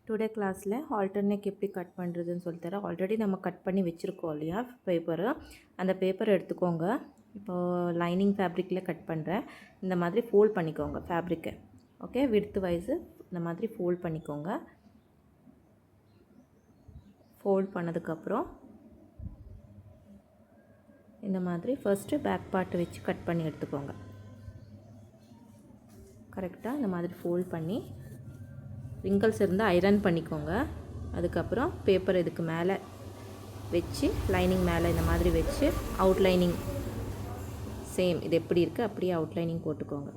Today கிளாஸில் alternate எப்படி cut பண்ணுறதுன்னு சொல்லித்தரேன். ஆல்ரெடி நம்ம கட் பண்ணி வச்சுருக்கோம் இல்லையா பேப்பரு, அந்த பேப்பரை எடுத்துக்கோங்க. இப்போது லைனிங் ஃபேப்ரிக்கில் கட் பண்ணுறேன். இந்த மாதிரி ஃபோல்ட் பண்ணிக்கோங்க ஃபேப்ரிக்கை. ஓகே, விட்த் வைஸு இந்த மாதிரி ஃபோல்ட் பண்ணிக்கோங்க. ஃபோல்ட் பண்ணதுக்கப்புறம் இந்த மாதிரி ஃபர்ஸ்ட்டு பேக் பார்ட் வச்சு கட் பண்ணி எடுத்துக்கோங்க. கரெக்டாக இந்த மாதிரி ஃபோல்ட் பண்ணி ரிங்கிள்ஸ் இருந்தால் ஐரன் பண்ணிக்கோங்க. அதுக்கப்புறம் பேப்பர் இதுக்கு மேலே வச்சு லைனிங் மேலே இந்த மாதிரி வச்சு அவுட்லைனிங் சேம் இது எப்படி இருக்குது அப்படியே அவுட்லைனிங் போட்டுக்கோங்க.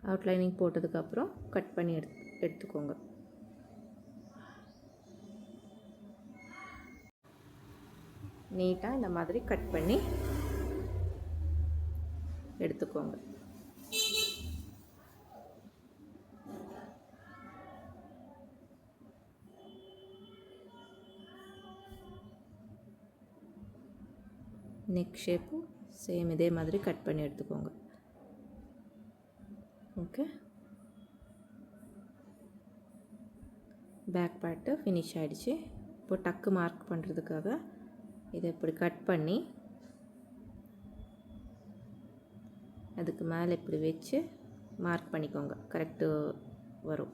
அவுட்லைனிங் போட்டதுக்கப்புறம் கட் பண்ணி எடுத்துக்கோங்க. நீட்டாக இந்த மாதிரி கட் பண்ணி எடுத்துக்கோங்க. நெக் ஷேப்பு சேம் இதே மாதிரி கட் பண்ணி எடுத்துக்கோங்க. ஓகே, பேக் பார்ட்டு ஃபினிஷ் ஆகிடுச்சு. இப்போ டக்கு மார்க் பண்ணுறதுக்காக இதை இப்படி கட் பண்ணி அதுக்கு மேலே இப்படி வச்சு மார்க் பண்ணிக்கோங்க. கரெக்டு வரும்.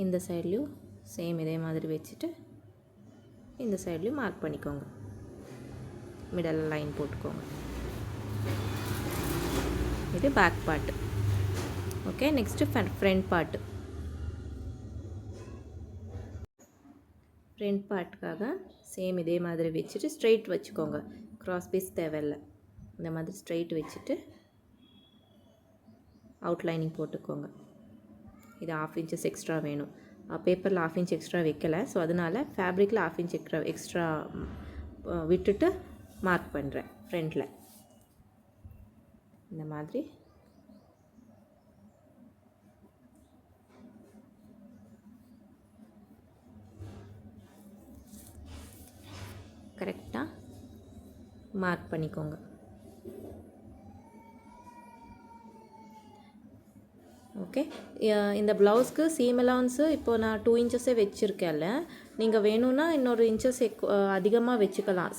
இந்த சைட்லேயும் சேம் இதே மாதிரி வச்சுட்டு இந்த சைட்லேயும் மார்க் பண்ணிக்கோங்க. மிடல் லைன் போட்டுக்கோங்க. இது back part. Okay, next front part. Front பார்ட்டுக்காக சேம் இதே மாதிரி வச்சுட்டு ஸ்ட்ரெயிட் வச்சுக்கோங்க. க்ராஸ் பீஸ் தேவையில்லை. இந்த மாதிரி ஸ்ட்ரெயிட் வச்சுட்டு அவுட்லைனிங் போட்டுக்கோங்க. இது 1/2 இன்ச்சஸ் எக்ஸ்ட்ரா வேணும். பேப்பரில் 1/2 இன்ச் எக்ஸ்ட்ரா வைக்கலை, ஸோ அதனால் ஃபேப்ரிக்கில் 1/2 இன்ச் எக்ஸ்ட்ரா விட்டுட்டு மார்க் பண்ணுறேன் ஃப்ரண்டில். இந்த மாதிரி கரெக்டாக மார்க் பண்ணிக்கோங்க. ஓகே, இந்த ப்ளவுஸ்க்கு சீம் அலவன்ஸு இப்போது நான் 2 இன்ச்சஸே வச்சுருக்கேன்ல. நீங்கள் வேணும்னா இன்னொரு இன்ச்சஸ் அதிகமாக வச்சுக்கலாம்.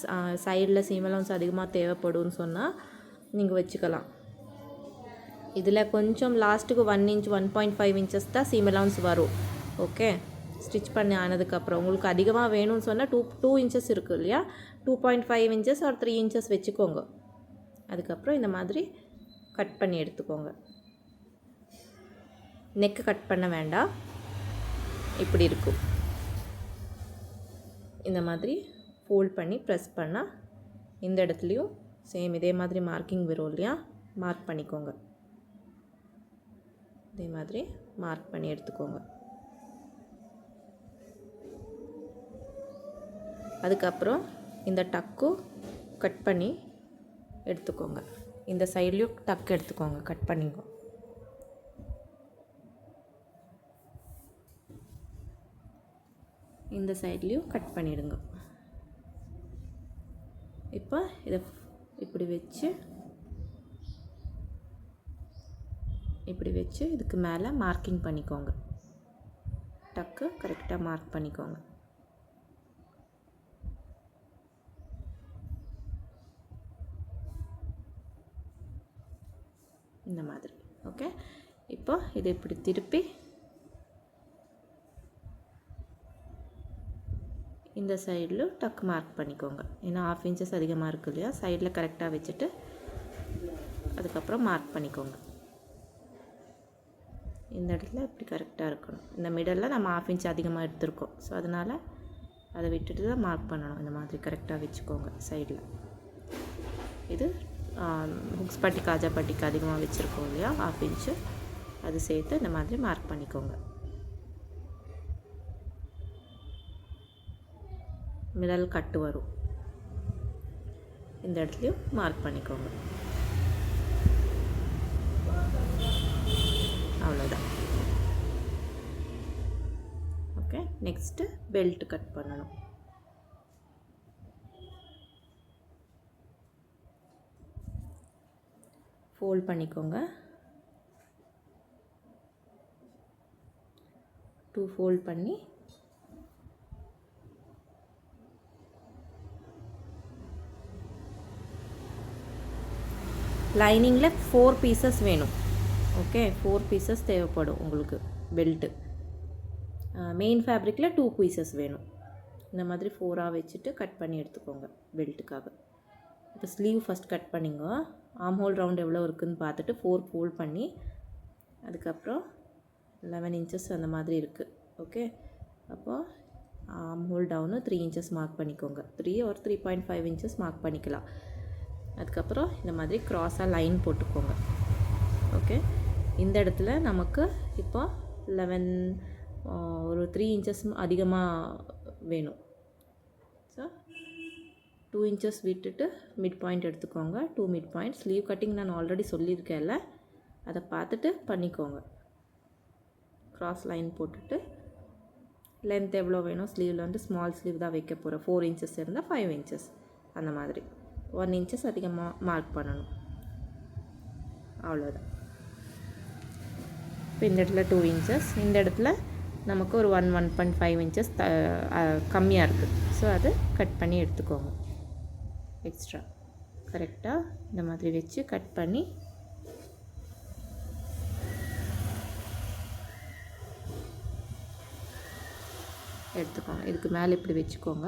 சைடில் சீம் அலவன்ஸ் அதிகமாக தேவைப்படும்னு சொன்னால் நீங்கள் வச்சுக்கலாம். இதில் கொஞ்சம் லாஸ்ட்டுக்கு 1 இன்ச் 1.5 இன்ச்சஸ் தான் சீம் அலவன்ஸ் வரும். ஓகே, ஸ்டிச் பண்ணி ஆனதுக்கப்புறம் உங்களுக்கு அதிகமாக வேணும்னு சொன்னால் 2 இன்ச்சஸ் இருக்குது இல்லையா, 2.5 இன்ச்சஸ் ஒரு 3 இன்ச்சஸ் வச்சுக்கோங்க. அதுக்கப்புறம் இந்த மாதிரி கட் பண்ணி எடுத்துக்கோங்க. நெக்கு கட் பண்ண வேண்டாம், இப்படி இருக்கும். இந்த மாதிரி ஃபோல்ட் பண்ணி ப்ரெஸ் பண்ணால் இந்த இடத்துலையும் சேம் இதே மாதிரி மார்க்கிங் வரும் இல்லையா, மார்க் பண்ணிக்கோங்க. இதே மாதிரி மார்க் பண்ணி எடுத்துக்கோங்க. அதுக்கப்புறம் இந்த டக்கும் கட் பண்ணி எடுத்துக்கோங்க. இந்த சைட்லேயும் டக்கு எடுத்துக்கோங்க, கட் பண்ணிக்கோ. இந்த சைட்லேயும் கட் பண்ணிவிடுங்க. இப்போ இதை இப்படி வச்சு இதுக்கு மேலே மார்க்கிங் பண்ணிக்கோங்க. டக்கு கரெக்டாக மார்க் பண்ணிக்கோங்க. இந்த மாதிரி. ஓகே, இப்போ இதை இப்படி திருப்பி இந்த சைடில் டக்கு மார்க் பண்ணிக்கோங்க. ஏன்னா 1/2 இன்ச்சஸ் அதிகமாக இருக்குது இல்லையா, சைடில் கரெக்டாக வச்சுட்டு அதுக்கப்புறம் மார்க் பண்ணிக்கோங்க. இந்த இடத்துல இப்படி கரெக்டாக இருக்கணும். இந்த மிடலில் நம்ம 1/2 இன்ச் அதிகமாக எடுத்துருக்கோம், ஸோ அதனால் அதை விட்டுட்டு தான் மார்க் பண்ணணும். இந்த மாதிரி கரெக்டாக வச்சுக்கோங்க சைடில். இது ஹுக்ஸ் பட்டி காஜா பட்டிக்கு அதிகமாக வச்சுருக்கோம் இல்லையா, 1/2 இன்ச்சு, அது சேர்த்து இந்த மாதிரி மார்க் பண்ணிக்கோங்க. மிடல் கட்டு வரும், இந்த இடத்துலையும் மார்க் பண்ணிக்கோங்க. அவ்வளோதான். ஓகே, நெக்ஸ்ட்டு பெல்ட் கட் பண்ணணும். ஃபோல்ட் பண்ணிக்கோங்க. 2 ஃபோல்ட் பண்ணி லைனிங்கில் 4 பீசஸ் வேணும். ஓகே, 4 பீசஸ் தேவைப்படும் உங்களுக்கு பெல்ட்டு. மெயின் ஃபேப்ரிக்கில் 2 பீசஸ் வேணும். இந்த மாதிரி 4ஆக வச்சுட்டு கட் பண்ணி எடுத்துக்கோங்க பெல்ட்டுக்காக. இப்போ ஸ்லீவ் ஃபஸ்ட் கட் பண்ணிங்க. ஆர்ம் ஹோல் ரவுண்ட் எவ்வளோ இருக்குதுன்னு பார்த்துட்டு 4 ஃபோல்ட் பண்ணி அதுக்கப்புறம் 11 இன்ச்சஸ் அந்த மாதிரி இருக்குது. ஓகே, அப்போது armhole down 3 inches mark பண்ணிக்கோங்க. 3 ஒரு 3.5 இன்ச்சஸ் மார்க் பண்ணிக்கலாம். அதுக்கப்புறம் இந்த மாதிரி க்ராஸாக லைன் போட்டுக்கோங்க. ஓகே, இந்த இடத்துல நமக்கு இப்போ 11 ஒரு 3 இன்ச்சஸ் அதிகமாக வேணும். ஸோ 2 இன்ச்சஸ் விட்டுட்டு மிட் பாயிண்ட் எடுத்துக்கோங்க. 2 மிட் பாயிண்ட். ஸ்லீவ் கட்டிங் நான் ஆல்ரெடி சொல்லியிருக்கேன்ல, அதை பார்த்துட்டு பண்ணிக்கோங்க. க்ராஸ் லைன் போட்டுட்டு லென்த் எவ்வளோ வேணும், ஸ்லீவில் வந்து ஸ்மால் ஸ்லீவ் தான் வைக்க போகிறேன். 4 இன்ச்சஸ் இருந்தால் 5 இன்ச்சஸ் அந்த மாதிரி 1 இன்ச்சஸ் அதிகமாக மார்க் பண்ணணும். அவ்வளோதான். இப்போ இந்த இடத்துல 2 இன்ச்சஸ், இந்த இடத்துல நமக்கு ஒரு 1.5 இன்ச்சஸ் கம்மியாக இருக்குது. ஸோ அது கட் பண்ணி எடுத்துக்கோங்க. எக்ஸ்ட்ரா கரெக்டாக இந்த மாதிரி வச்சு கட் பண்ணி எடுத்துக்கோங்க. இதுக்கு மேலே இப்படி வச்சுக்கோங்க.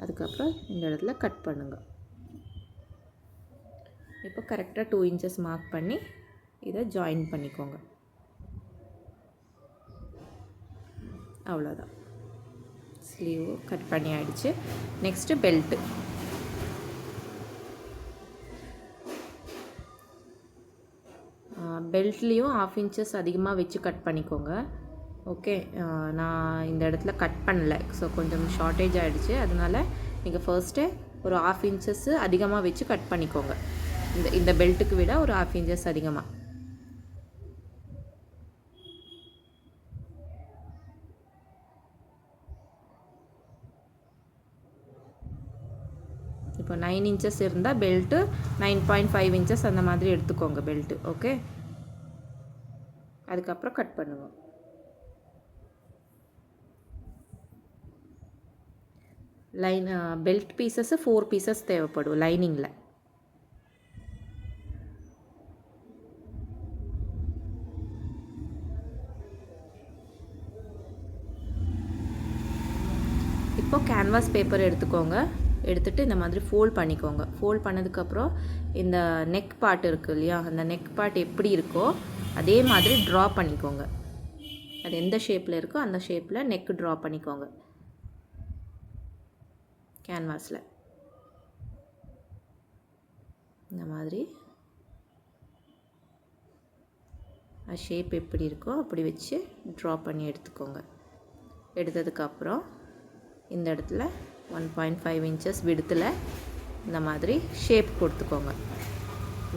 அதுக்கப்புறம் இந்த இடத்துல கட் பண்ணுங்கள். இப்போ கரெக்டாக 2 இன்ச்சஸ் மார்க் பண்ணி இதை ஜாயின் பண்ணிக்கோங்க. அவ்வளோதான், ஸ்லீவ் கட் பண்ணி ஆயிடுச்சு. Next belt. பெல்ட்லேயும் 1/2 இன்ச்சஸ் அதிகமாக வச்சு கட் பண்ணிக்கோங்க. ஓகே, நான் இந்த இடத்துல கட் பண்ணல, ஸோ கொஞ்சம் ஷார்ட்டேஜ் ஆகிடுச்சு. அதனால் நீங்கள் ஃபர்ஸ்ட்டே ஒரு 1/2 இன்ச்சஸ் அதிகமாக வச்சு கட் பண்ணிக்கோங்க. இந்த பெல்ட்டுக்கு விட ஒரு 1/2 இன்ச்சஸ் அதிகமாக. இப்போ 9 இன்ச்சஸ் இருந்தால் பெல்ட்டு 9.5 இன்ச்சஸ் அந்த மாதிரி எடுத்துக்கோங்க பெல்ட்டு. ஓகே, அதுக்கப்புறம் கட் பண்ணுவோம். பெல்ட் பீசஸ் 4 பீசஸ் தேவைப்படும் லைனிங்கில். இப்போ கேன்வாஸ் பேப்பர் எடுத்துக்கோங்க. எடுத்துகிட்டு இந்த மாதிரி ஃபோல்ட் பண்ணிக்கோங்க. ஃபோல்ட் பண்ணதுக்கப்புறம் இந்த நெக் பார்ட் இருக்குது இல்லையா, அந்த நெக் பார்ட் எப்படி இருக்கோ அதே மாதிரி ட்ரா பண்ணிக்கோங்க. அது எந்த ஷேப்பில் இருக்கோ அந்த ஷேப்பில் நெக் ட்ரா பண்ணிக்கோங்க கேன்வாஸில். இந்த மாதிரி ஷேப் எப்படி இருக்கோ அப்படி வச்சு ட்ரா பண்ணி எடுத்துக்கோங்க. எடுத்ததுக்கப்புறம் இந்த இடத்துல 1.5 இன்ச்சஸ் விடுத்தில் இந்த மாதிரி ஷேப் கொடுத்துக்கோங்க.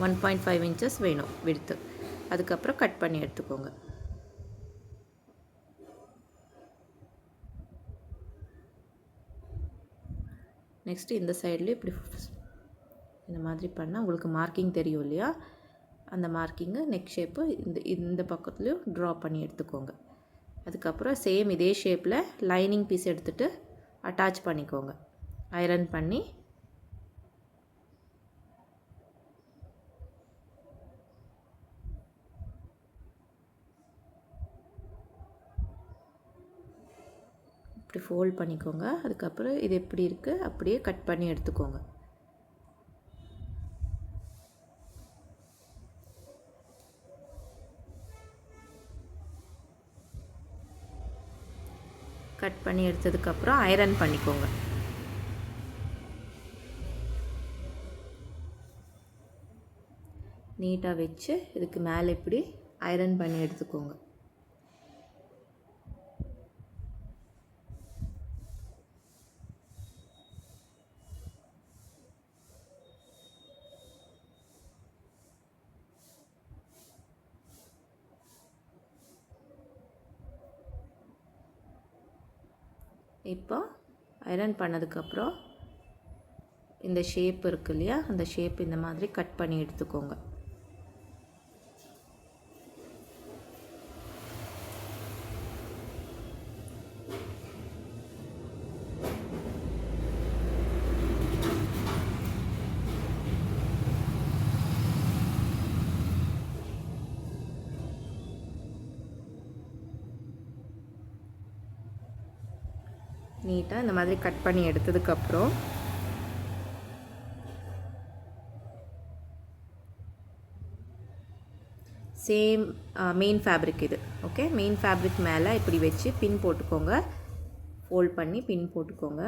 1.5 இன்ச்சஸ் வேணும் விடுத்து. அதுக்கப்புறம் கட் பண்ணி எடுத்துக்கோங்க. நெக்ஸ்ட்டு இந்த சைட்லேயும் இப்படி இந்த மாதிரி பண்ணால் உங்களுக்கு மார்க்கிங் தெரியும் இல்லையா, அந்த மார்க்கிங்கை நெக் ஷேப்பு இந்த பக்கத்துலேயும் ட்ரா பண்ணி எடுத்துக்கோங்க. அதுக்கப்புறம் சேம் இதே ஷேப்பில் லைனிங் பீஸ் எடுத்துகிட்டு அட்டாச் பண்ணிக்கோங்க. ஐரன் பண்ணி இப்படி ஃபோல்ட் பண்ணிக்கோங்க. அதுக்கப்புறம் இது எப்படி இருக்குது அப்படியே கட் பண்ணி எடுத்துக்கோங்க. கட் பண்ணி எடுத்ததுக்கப்புறம் ஐரன் பண்ணிக்கோங்க. நீட்டாக வச்சு இதுக்கு மேலே இப்படி ஐரன் பண்ணி எடுத்துக்கோங்க. இப்போ ஐரன் பண்ணதுக்கப்புறம் இந்த ஷேப் இருக்கு இல்லையா, அந்த ஷேப் இந்த மாதிரி கட் பண்ணி எடுத்துக்கோங்க. நீட்டாக இந்த மாதிரி கட் பண்ணி எடுத்ததுக்கப்புறம் சேம் மெயின் ஃபேப்ரிக் இது. ஓகே, மெயின் ஃபேப்ரிக் மேலே இப்படி வச்சு பின் போட்டுக்கோங்க. ஃபோல்ட் பண்ணி பின் போட்டுக்கோங்க.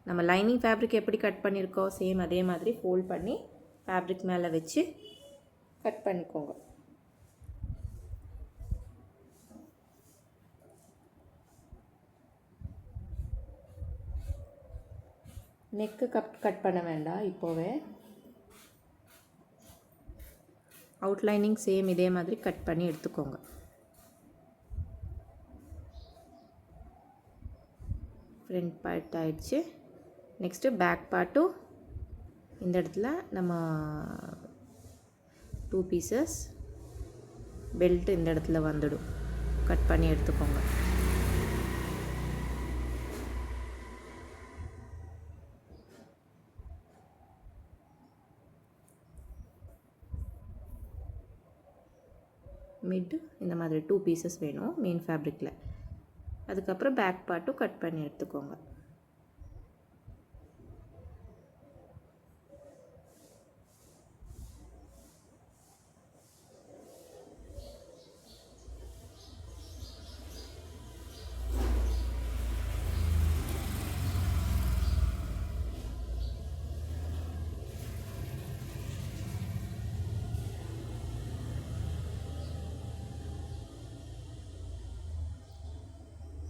நம்ம லைனிங் ஃபேப்ரிக் எப்படி கட் பண்ணியிருக்கோம் சேம் அதே மாதிரி ஃபோல்ட் பண்ணி ஃபேப்ரிக் மேலே வச்சு கட் பண்ணிக்கோங்க. நெக்கு கட் பண்ண வேண்டாம் இப்போவே. அவுட்லைனிங் சேம் இதே மாதிரி கட் பண்ணி எடுத்துக்கோங்க. ஃப்ரண்ட் பார்ட் ஆயிடுச்சு. நெக்ஸ்ட்டு பேக் பார்ட்டும் இந்த இடத்துல நம்ம 2 பீசஸ் பெல்ட் இந்த இடத்துல வந்துடும். கட் பண்ணி எடுத்துக்கோங்க. மிட்டு இந்த மாதிரி 2 பீசஸ் வேணும் மெயின் ஃபேப்ரிக்கில். அதுக்கப்புறம் பேக் பார்ட்டும் கட் பண்ணி எடுத்துக்கோங்க.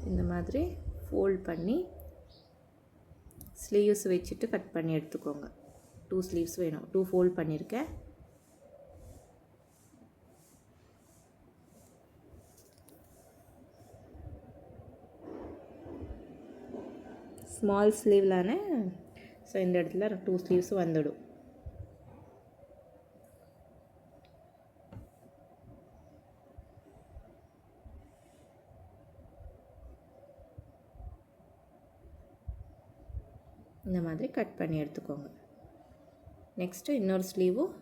இந்த மாதிரி ஃபோல்ட் பண்ணி ஸ்லீவ்ஸ் வச்சுட்டு கட் பண்ணி எடுத்துக்கோங்க. 2 ஸ்லீவ்ஸ் வேணும். 2 ஃபோல்ட் பண்ணியிருக்கேன். ஸ்மால் ஸ்லீவ்லான ஸோ இந்த இடத்துல 2 ஸ்லீவ்ஸ் வந்துடும். இந்த மாதிரி கட் பண்ணி எடுத்துக்கோங்க. நெக்ஸ்ட்டு இன்னொரு ஸ்லீவும்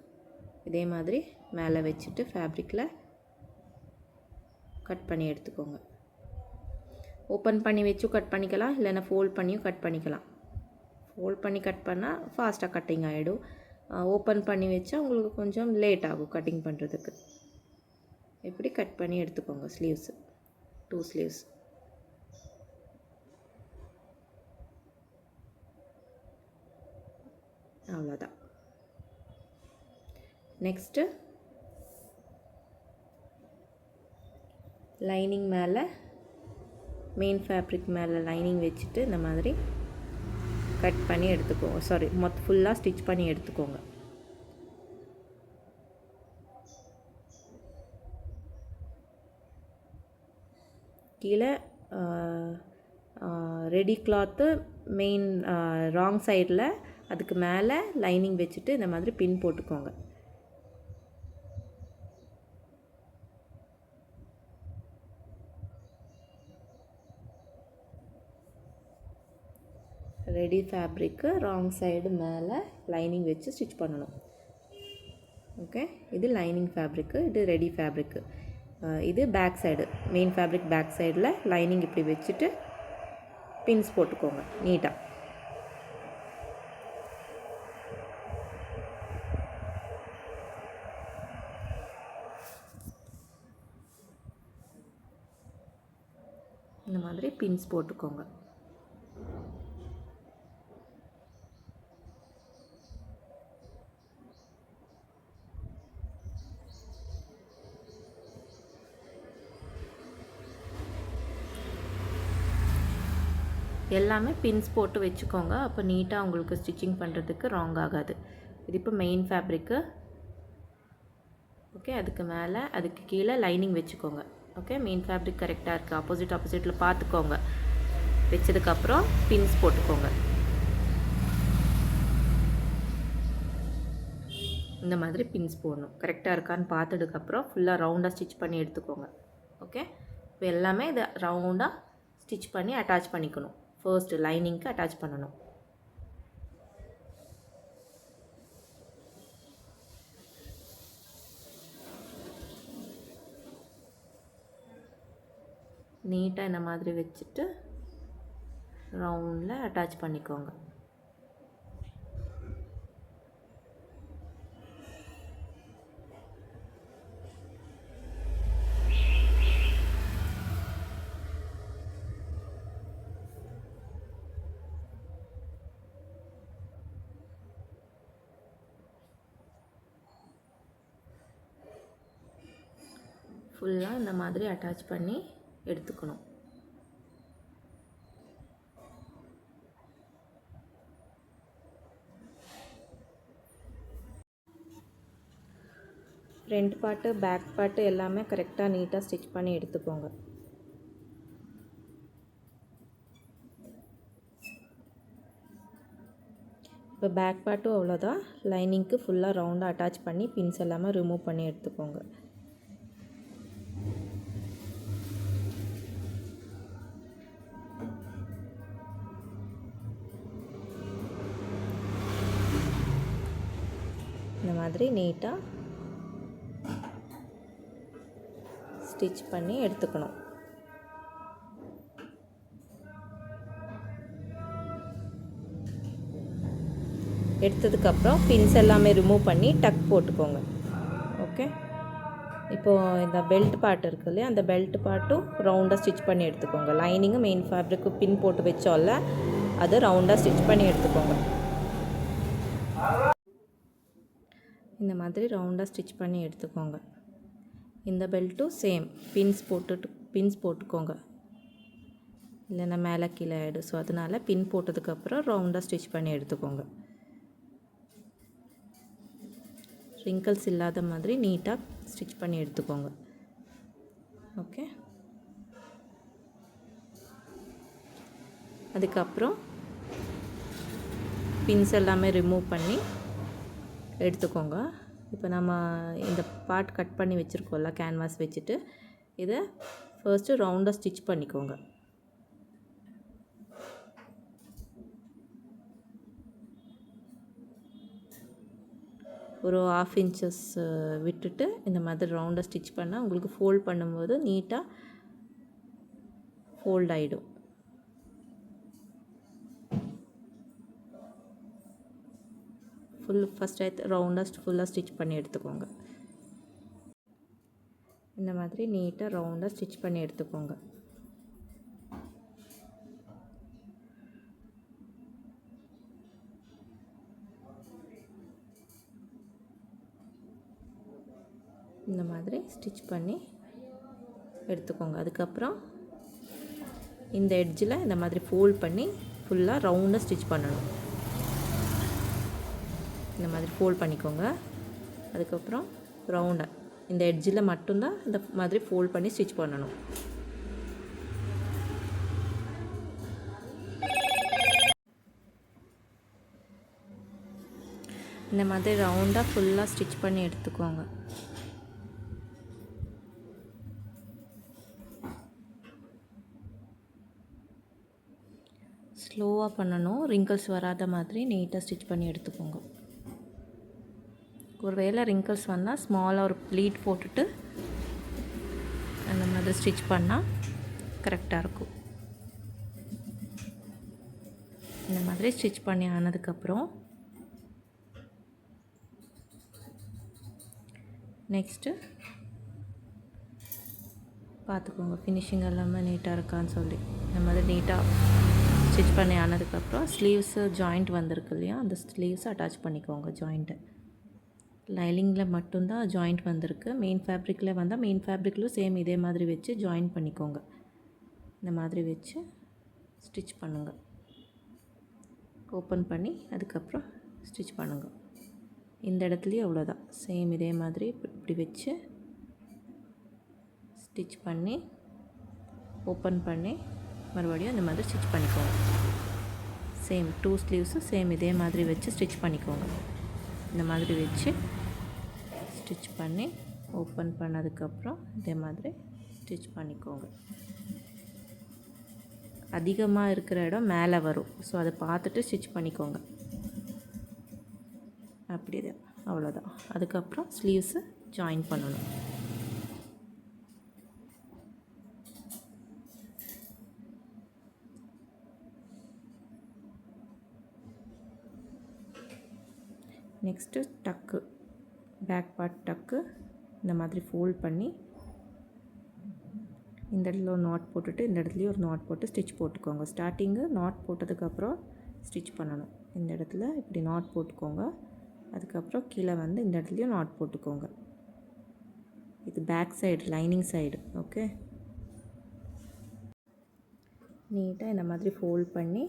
இதே மாதிரி மேலே வச்சுட்டு ஃபேப்ரிக்கில் கட் பண்ணி எடுத்துக்கோங்க. ஓப்பன் பண்ணி வச்சும் கட் பண்ணிக்கலாம், இல்லைன்னா ஃபோல்ட் பண்ணியும் கட் பண்ணிக்கலாம். ஃபோல்ட் பண்ணி கட் பண்ணால் ஃபாஸ்ட்டாக கட்டிங் ஆகிடும். ஓப்பன் பண்ணி வச்சா உங்களுக்கு கொஞ்சம் லேட் ஆகும் கட்டிங் பண்ணுறதுக்கு. இப்படி கட் பண்ணி எடுத்துக்கோங்க ஸ்லீவ்ஸு. 2 ஸ்லீவ்ஸ். அவ்வளோதான். நெக்ஸ்ட்டு லைனிங் மேலே மெயின் ஃபேப்ரிக் மேலே லைனிங் வச்சுட்டு இந்த மாதிரி கட் பண்ணி எடுத்துக்கோங்க. ஃபுல்லாக ஸ்டிச் பண்ணி எடுத்துக்கோங்க. கீழே ரெடி கிளாத்து மெயின் ராங் சைடில் அதுக்கு மேலே லைனிங் வச்சுட்டு இந்த மாதிரி பின் போட்டுக்கோங்க. ரெடி ஃபேப்ரிக்கு ராங் சைடு மேலே லைனிங் வச்சு ஸ்டிச் பண்ணணும். ஓகே, இது லைனிங் ஃபேப்ரிக்கு, இது ரெடி ஃபேப்ரிக்கு. இது back side main fabric back சைடில் லைனிங் இப்படி வச்சுட்டு பின்ஸ் போட்டுக்கோங்க நீட்டாக. இந்த மாதிரி பின்ஸ் போட்டுக்கோங்க. எல்லாமே பின்ஸ் போட்டு வச்சுக்கோங்க. அப்போ நீட்டாக உங்களுக்கு ஸ்டிச்சிங் பண்ணுறதுக்கு ராங் ஆகாது. இது இப்போ மெயின் ஃபேப்ரிக்கு. ஓகே, அதுக்கு மேலே அதுக்கு கீழே லைனிங் வச்சுக்கோங்க. ஓகே, மெயின் ஃபேப்ரிக் கரெக்டாக இருக்குது. ஆப்போசிட்டில் பார்த்துக்கோங்க. வச்சதுக்கப்புறம் பின்ஸ் போட்டுக்கோங்க. இந்த மாதிரி பின்ஸ் போடணும். கரெக்டாக இருக்கான்னு பார்த்ததுக்கப்புறம் ஃபுல்லாக ரவுண்டாக ஸ்டிச் பண்ணி எடுத்துக்கோங்க. ஓகே, இப்போ எல்லாமே இதை ரவுண்டாக ஸ்டிச் பண்ணி அட்டாச் பண்ணிக்கணும். ஃபர்ஸ்ட்டு லைனிங்க்கு அட்டாச் பண்ணணும். நீட்டாக இந்த மாதிரி வச்சுட்டு ரவுண்டில் அட்டாச் பண்ணிக்கோங்க. ஃபுல்லாக இந்த மாதிரி அட்டாச் பண்ணி எடுத்துக்கணும். ஃப்ரண்ட் பார்ட்டு பேக் பார்ட்டு எல்லாமே கரெக்டாக நீட்டாக ஸ்டிச் பண்ணி எடுத்துக்கோங்க. இப்போ பேக் பார்ட்டும் அவ்வளோதான். லைனிங்க்கு ஃபுல்லாக ரவுண்டாக அட்டாச் பண்ணி பின்ஸ் எல்லாமே ரிமூவ் பண்ணி எடுத்துக்கோங்க. இந்த மாதிரி நீட்டாக ஸ்டிச் பண்ணி எடுத்துக்கணும். எடுத்ததுக்கப்புறம் பின்ஸ் எல்லாமே ரிமூவ் பண்ணி டக் போட்டுக்கோங்க. ஓகே, இப்போது இந்த பெல்ட் பார்ட் இருக்குது இல்லையா, அந்த பெல்ட் பார்ட்டும் ரவுண்டாக ஸ்டிச் பண்ணி எடுத்துக்கோங்க. லைனிங்கு மெயின் ஃபேப்ரிக்கு பின் போட்டு வச்சோம்ல, அது ரவுண்டாக ஸ்டிச் பண்ணி எடுத்துக்கோங்க. இந்த மாதிரி ரவுண்டாக ஸ்டிச் பண்ணி எடுத்துக்கோங்க. இந்த பெல்ட்டும் சேம் பின்ஸ் போட்டுக்கோங்க, இல்லைன்னா மேலே கீழே ஆகிடும். ஸோ அதனால் பின் போட்டதுக்கப்புறம் ரவுண்டாக ஸ்டிச் பண்ணி எடுத்துக்கோங்க. ரிங்கிள்ஸ் இல்லாத மாதிரி நீட்டாக ஸ்டிச் பண்ணி எடுத்துக்கோங்க. ஓகே, அதுக்கப்புறம் பின்ஸ் எல்லாமே ரிமூவ் பண்ணி எடுத்துக்கோங்க. இப்போ நம்ம இந்த பார்ட் கட் பண்ணி வச்சுருக்கோம்ல, கேன்வாஸ் வச்சுட்டு இதை ஃபர்ஸ்ட்டு ரவுண்டாக ஸ்டிச் பண்ணிக்கோங்க. ஒரு 1/2 inches விட்டுட்டு இந்த மாதிரி ரவுண்டாக ஸ்டிச் பண்ணால் உங்களுக்கு ஃபோல்ட் பண்ணும்போது நீட்டாக ஃபோல்ட் ஆகிடும். ஃபஸ்ட்டு ரவுண்டாக ஃபுல்லாக ஸ்டிச் பண்ணி எடுத்துக்கோங்க. இந்த மாதிரி நீட்டாக ரவுண்டாக ஸ்டிச் பண்ணி எடுத்துக்கோங்க. இந்த மாதிரி ஸ்டிச் பண்ணி எடுத்துக்கோங்க. அதுக்கப்புறம் இந்த எட்ஜில் இந்த மாதிரி ஃபோல்ட் பண்ணி ஃபுல்லாக ரவுண்டாக ஸ்டிச் பண்ணணும். இந்த மாதிரி ஃபோல்ட் பண்ணிக்கோங்க. அதுக்கப்புறம் ரவுண்டாக இந்த எட்ஜில் மட்டும்தான் இந்த மாதிரி ஃபோல்ட் பண்ணி ஸ்டிச் பண்ணணும். இந்த மாதிரி ரவுண்டாக ஃபுல்லாக ஸ்டிச் பண்ணி எடுத்துக்கோங்க. ஸ்லோவாக பண்ணணும், ரிங்கிள்ஸ் வராத மாதிரி நீட்டாக ஸ்டிச் பண்ணி எடுத்துக்கோங்க. ஒரு வேளை ரிங்கிள்ஸ் வந்தால் ஸ்மாலாக ஒரு ப்ளீட் போட்டுட்டு அந்த மாதிரி ஸ்டிச் பண்ணால் கரெக்டாக இருக்கும். இந்த மாதிரி ஸ்டிச் பண்ணி ஆனதுக்கப்புறம் நெக்ஸ்ட்டு பார்த்துக்கோங்க ஃபினிஷிங் எல்லாமே நீட்டாக இருக்கான்னு சொல்லி. இந்த மாதிரி நீட்டாக ஸ்டிச் பண்ணி ஆனதுக்கப்புறம் ஸ்லீவ்ஸு ஜாயிண்ட் வந்திருக்கு இல்லையா, அந்த ஸ்லீவ்ஸை அட்டாச் பண்ணிக்கோங்க. ஜாயிண்ட்டு லைனிங்கில் மட்டும்தான் ஜாயிண்ட் வந்திருக்கு. மெயின் ஃபேப்ரிக்கில் வந்தால் மெயின் ஃபேப்ரிக்லும் சேம் இதே மாதிரி வச்சு ஜாயின் பண்ணிக்கோங்க. இந்த மாதிரி வச்சு ஸ்டிச் பண்ணுங்கள். ஓப்பன் பண்ணி அதுக்கப்புறம் ஸ்டிச் பண்ணுங்கள். இந்த இடத்துலையும் அவ்வளோதான், சேம் இதே மாதிரி இப்படி வச்சு ஸ்டிச் பண்ணி ஓப்பன் பண்ணி மறுபடியும் இந்த மாதிரி ஸ்டிச் பண்ணிக்கோங்க. சேம் 2 ஸ்லீவ்ஸும் சேம் இதே மாதிரி வச்சு ஸ்டிச் பண்ணிக்கோங்க. இந்த மாதிரி வச்சு ஸ்டிச் பண்ணி ஓப்பன் பண்ணதுக்கப்புறம் இதே மாதிரி ஸ்டிச் பண்ணிக்கோங்க. அதிகமாக இருக்கிற இடம் மேலே வரும், ஸோ அதை பார்த்துட்டு ஸ்டிச் பண்ணிக்கோங்க. அப்படியே அவ்வளோதான். அதுக்கப்புறம் ஸ்லீவ்ஸு ஜாயின் பண்ணணும். நெக்ஸ்ட்டு டக்கு, பேக் பார்ட் டக்கு இந்த மாதிரி ஃபோல்ட் பண்ணி இந்த இடத்துல ஒரு நாட் போட்டுட்டு இந்த இடத்துலையும் ஒரு நாட் போட்டு ஸ்டிச் போட்டுக்கோங்க. ஸ்டார்டிங்கு நாட் போட்டதுக்கப்புறம் ஸ்டிச் பண்ணணும். இந்த இடத்துல இப்படி நாட் போட்டுக்கோங்க. அதுக்கப்புறம் கீழே வந்து இந்த இடத்துலையும் நாட் போட்டுக்கோங்க. இது back side, lining side. Okay, நீட்டாக இந்த மாதிரி ஃபோல்ட் பண்ணி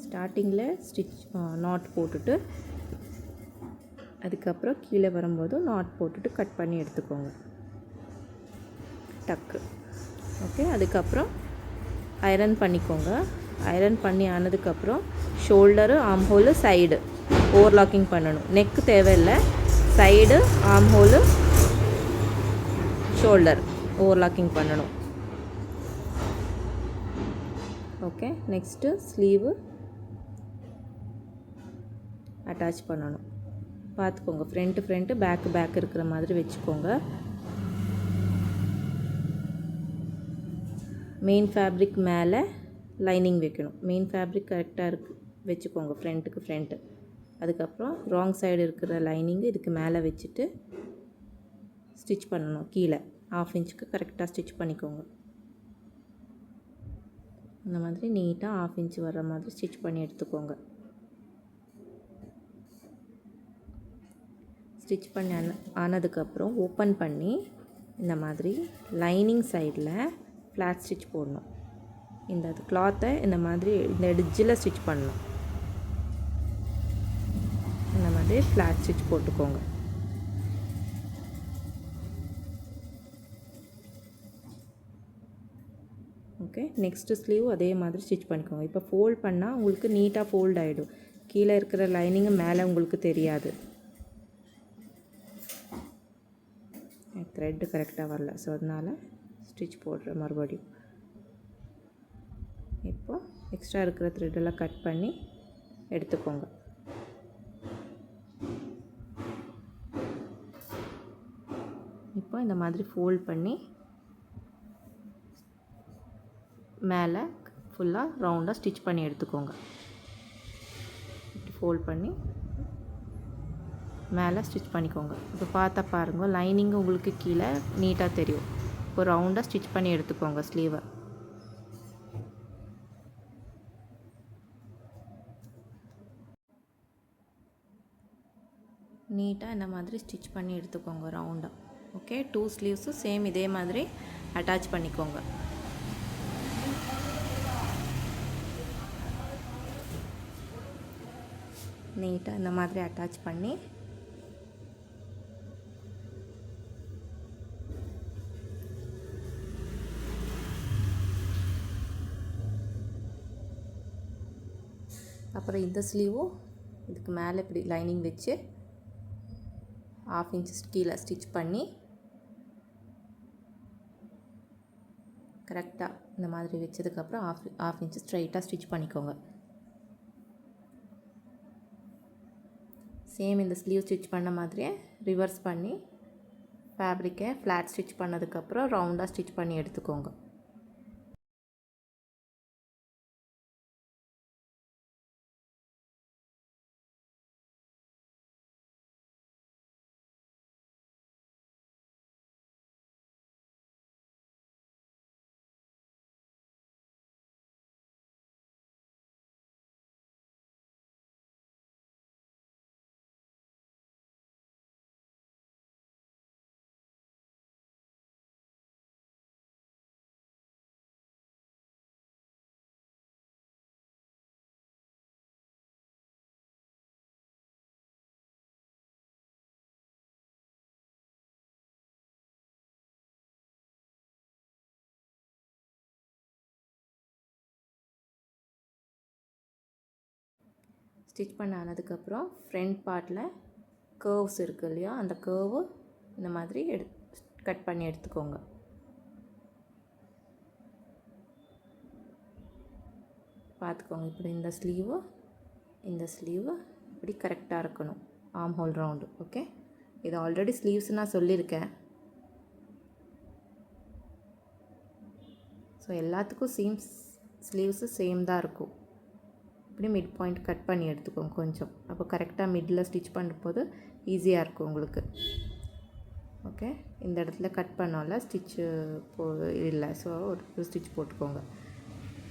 ஸ்டார்டிங்கில் ஸ்டிச் நாட் போட்டுட்டு அதுக்கப்புறம் கீழே வரும்போது நாட் போட்டுட்டு கட் பண்ணி எடுத்துக்கோங்க டக்கு. ஓகே, அதுக்கப்புறம் ஐரன் பண்ணிக்கோங்க. ஐரன் பண்ணி ஆனதுக்கப்புறம் shoulder, arm hole, side overlocking பண்ணணும். நெக்கு தேவையில்லை, side, arm hole, shoulder overlocking பண்ணணும். ஓகே, நெக்ஸ்ட்டு ஸ்லீவு அட்டாச் பண்ணணும். பார்த்துக்கோங்க, ஃப்ரண்ட்டு பேக் இருக்கிற மாதிரி வச்சுக்கோங்க. மெயின் ஃபேப்ரிக் மேலே லைனிங் வைக்கணும். மெயின் ஃபேப்ரிக் கரெக்டாக வச்சுக்கோங்க, ஃப்ரண்ட்டு. அதுக்கப்புறம் ராங் சைடு இருக்கிற லைனிங்கு இதுக்கு மேலே வச்சுட்டு ஸ்டிச் பண்ணணும். கீழே 1/2 இன்ச்சுக்கு கரெக்டாக ஸ்டிச் பண்ணிக்கோங்க. இந்த மாதிரி நீட்டாக 1/2 இன்ச்சு வர்ற மாதிரி ஸ்டிச் பண்ணி எடுத்துக்கோங்க. ஸ்டிச் பண்ணி ஆனதுக்கப்புறம் ஓப்பன் பண்ணி இந்த மாதிரி லைனிங் சைடில் ஃப்ளாட் ஸ்டிச் போடணும். இந்த கிளாத்தை இந்த மாதிரி இந்த எட்ஜில் ஸ்டிச் பண்ணணும். இந்த மாதிரி ஃப்ளாட் ஸ்டிச் போட்டுக்கோங்க. ஓகே, நெக்ஸ்ட்டு ஸ்லீவ் அதே மாதிரி ஸ்டிச் பண்ணிக்கோங்க. இப்போ ஃபோல்ட் பண்ணால் உங்களுக்கு நீட்டாக ஃபோல்ட் ஆகிடும். கீழே இருக்கிற லைனிங்கு மேலே உங்களுக்கு தெரியாது. த்ரெட்டு கரெக்டாக வரல, ஸோ அதனால் ஸ்டிச் போடுறேன் மறுபடியும். இப்போ எக்ஸ்ட்ரா இருக்கிற த்ரெட்டெல்லாம் கட் பண்ணி எடுத்துக்கோங்க. இப்போ இந்த மாதிரி ஃபோல்ட் பண்ணி மேலே ஃபுல்லாக ரவுண்டாக ஸ்டிச் பண்ணி எடுத்துக்கோங்க. இப்படி ஃபோல்ட் பண்ணி மேலே ஸ்டிச் பண்ணிக்கோங்க. இப்போ பார்த்தா பாருங்கள், லைனிங்கு உங்களுக்கு கீழே நீட்டாக தெரியும். இப்போ ரவுண்டாக ஸ்டிச் பண்ணி எடுத்துக்கோங்க ஸ்லீவை. நீட்டாக இந்த மாதிரி ஸ்டிச் பண்ணி எடுத்துக்கோங்க ரவுண்டாக. ஓகே, 2 ஸ்லீவ்ஸும் சேம் இதே மாதிரி அட்டாச் பண்ணிக்கோங்க. நீட்டாக இந்த மாதிரி அட்டாச் பண்ணி அப்புறம் இந்த ஸ்லீவும் இதுக்கு மேலே இப்படி லைனிங் வச்சு 1/2 இன்ச் கீழே ஸ்டிச் பண்ணி கரெக்டாக இந்த மாதிரி வச்சதுக்கப்புறம் 1/2 இன்ச் ஸ்ட்ரைட்டாக ஸ்டிச் பண்ணிக்கோங்க. சேம் இந்த ஸ்லீவ் ஸ்டிச் பண்ண மாதிரியே ரிவர்ஸ் பண்ணி ஃபேப்ரிக்கை ஃப்ளாட் ஸ்டிச் பண்ணதுக்கப்புறம் ரவுண்டாக ஸ்டிச் பண்ணி எடுத்துக்கோங்க. ஸ்டிச் பண்ண ஆனதுக்கப்புறம் ஃப்ரண்ட் பார்ட்டில் கர்வ்ஸ் இருக்குது இல்லையா, அந்த கர்வு இந்த மாதிரி கட் பண்ணி எடுத்துக்கோங்க. பார்த்துக்கோங்க, இப்படி இந்த ஸ்லீவு இப்படி கரெக்டாக இருக்கணும். Arm whole round. ஓகே, இது ஆல்ரெடி ஸ்லீவ்ஸ் நான் சொல்லியிருக்கேன். ஸோ எல்லாத்துக்கும் ஸ்லீவ்ஸு சேம் தான் இருக்கும். இப்படி மிட் பாயிண்ட் கட் பண்ணி எடுத்துக்கோங்க கொஞ்சம். அப்போ கரெக்டாக மிடில் ஸ்டிச் பண்ணும்போது ஈஸியாக இருக்கும் உங்களுக்கு. ஓகே, இந்த இடத்துல கட் பண்ணோம்ல ஸ்டிச்சு இல்லை, ஸோ ஒரு ஸ்டிச் போட்டுக்கோங்க.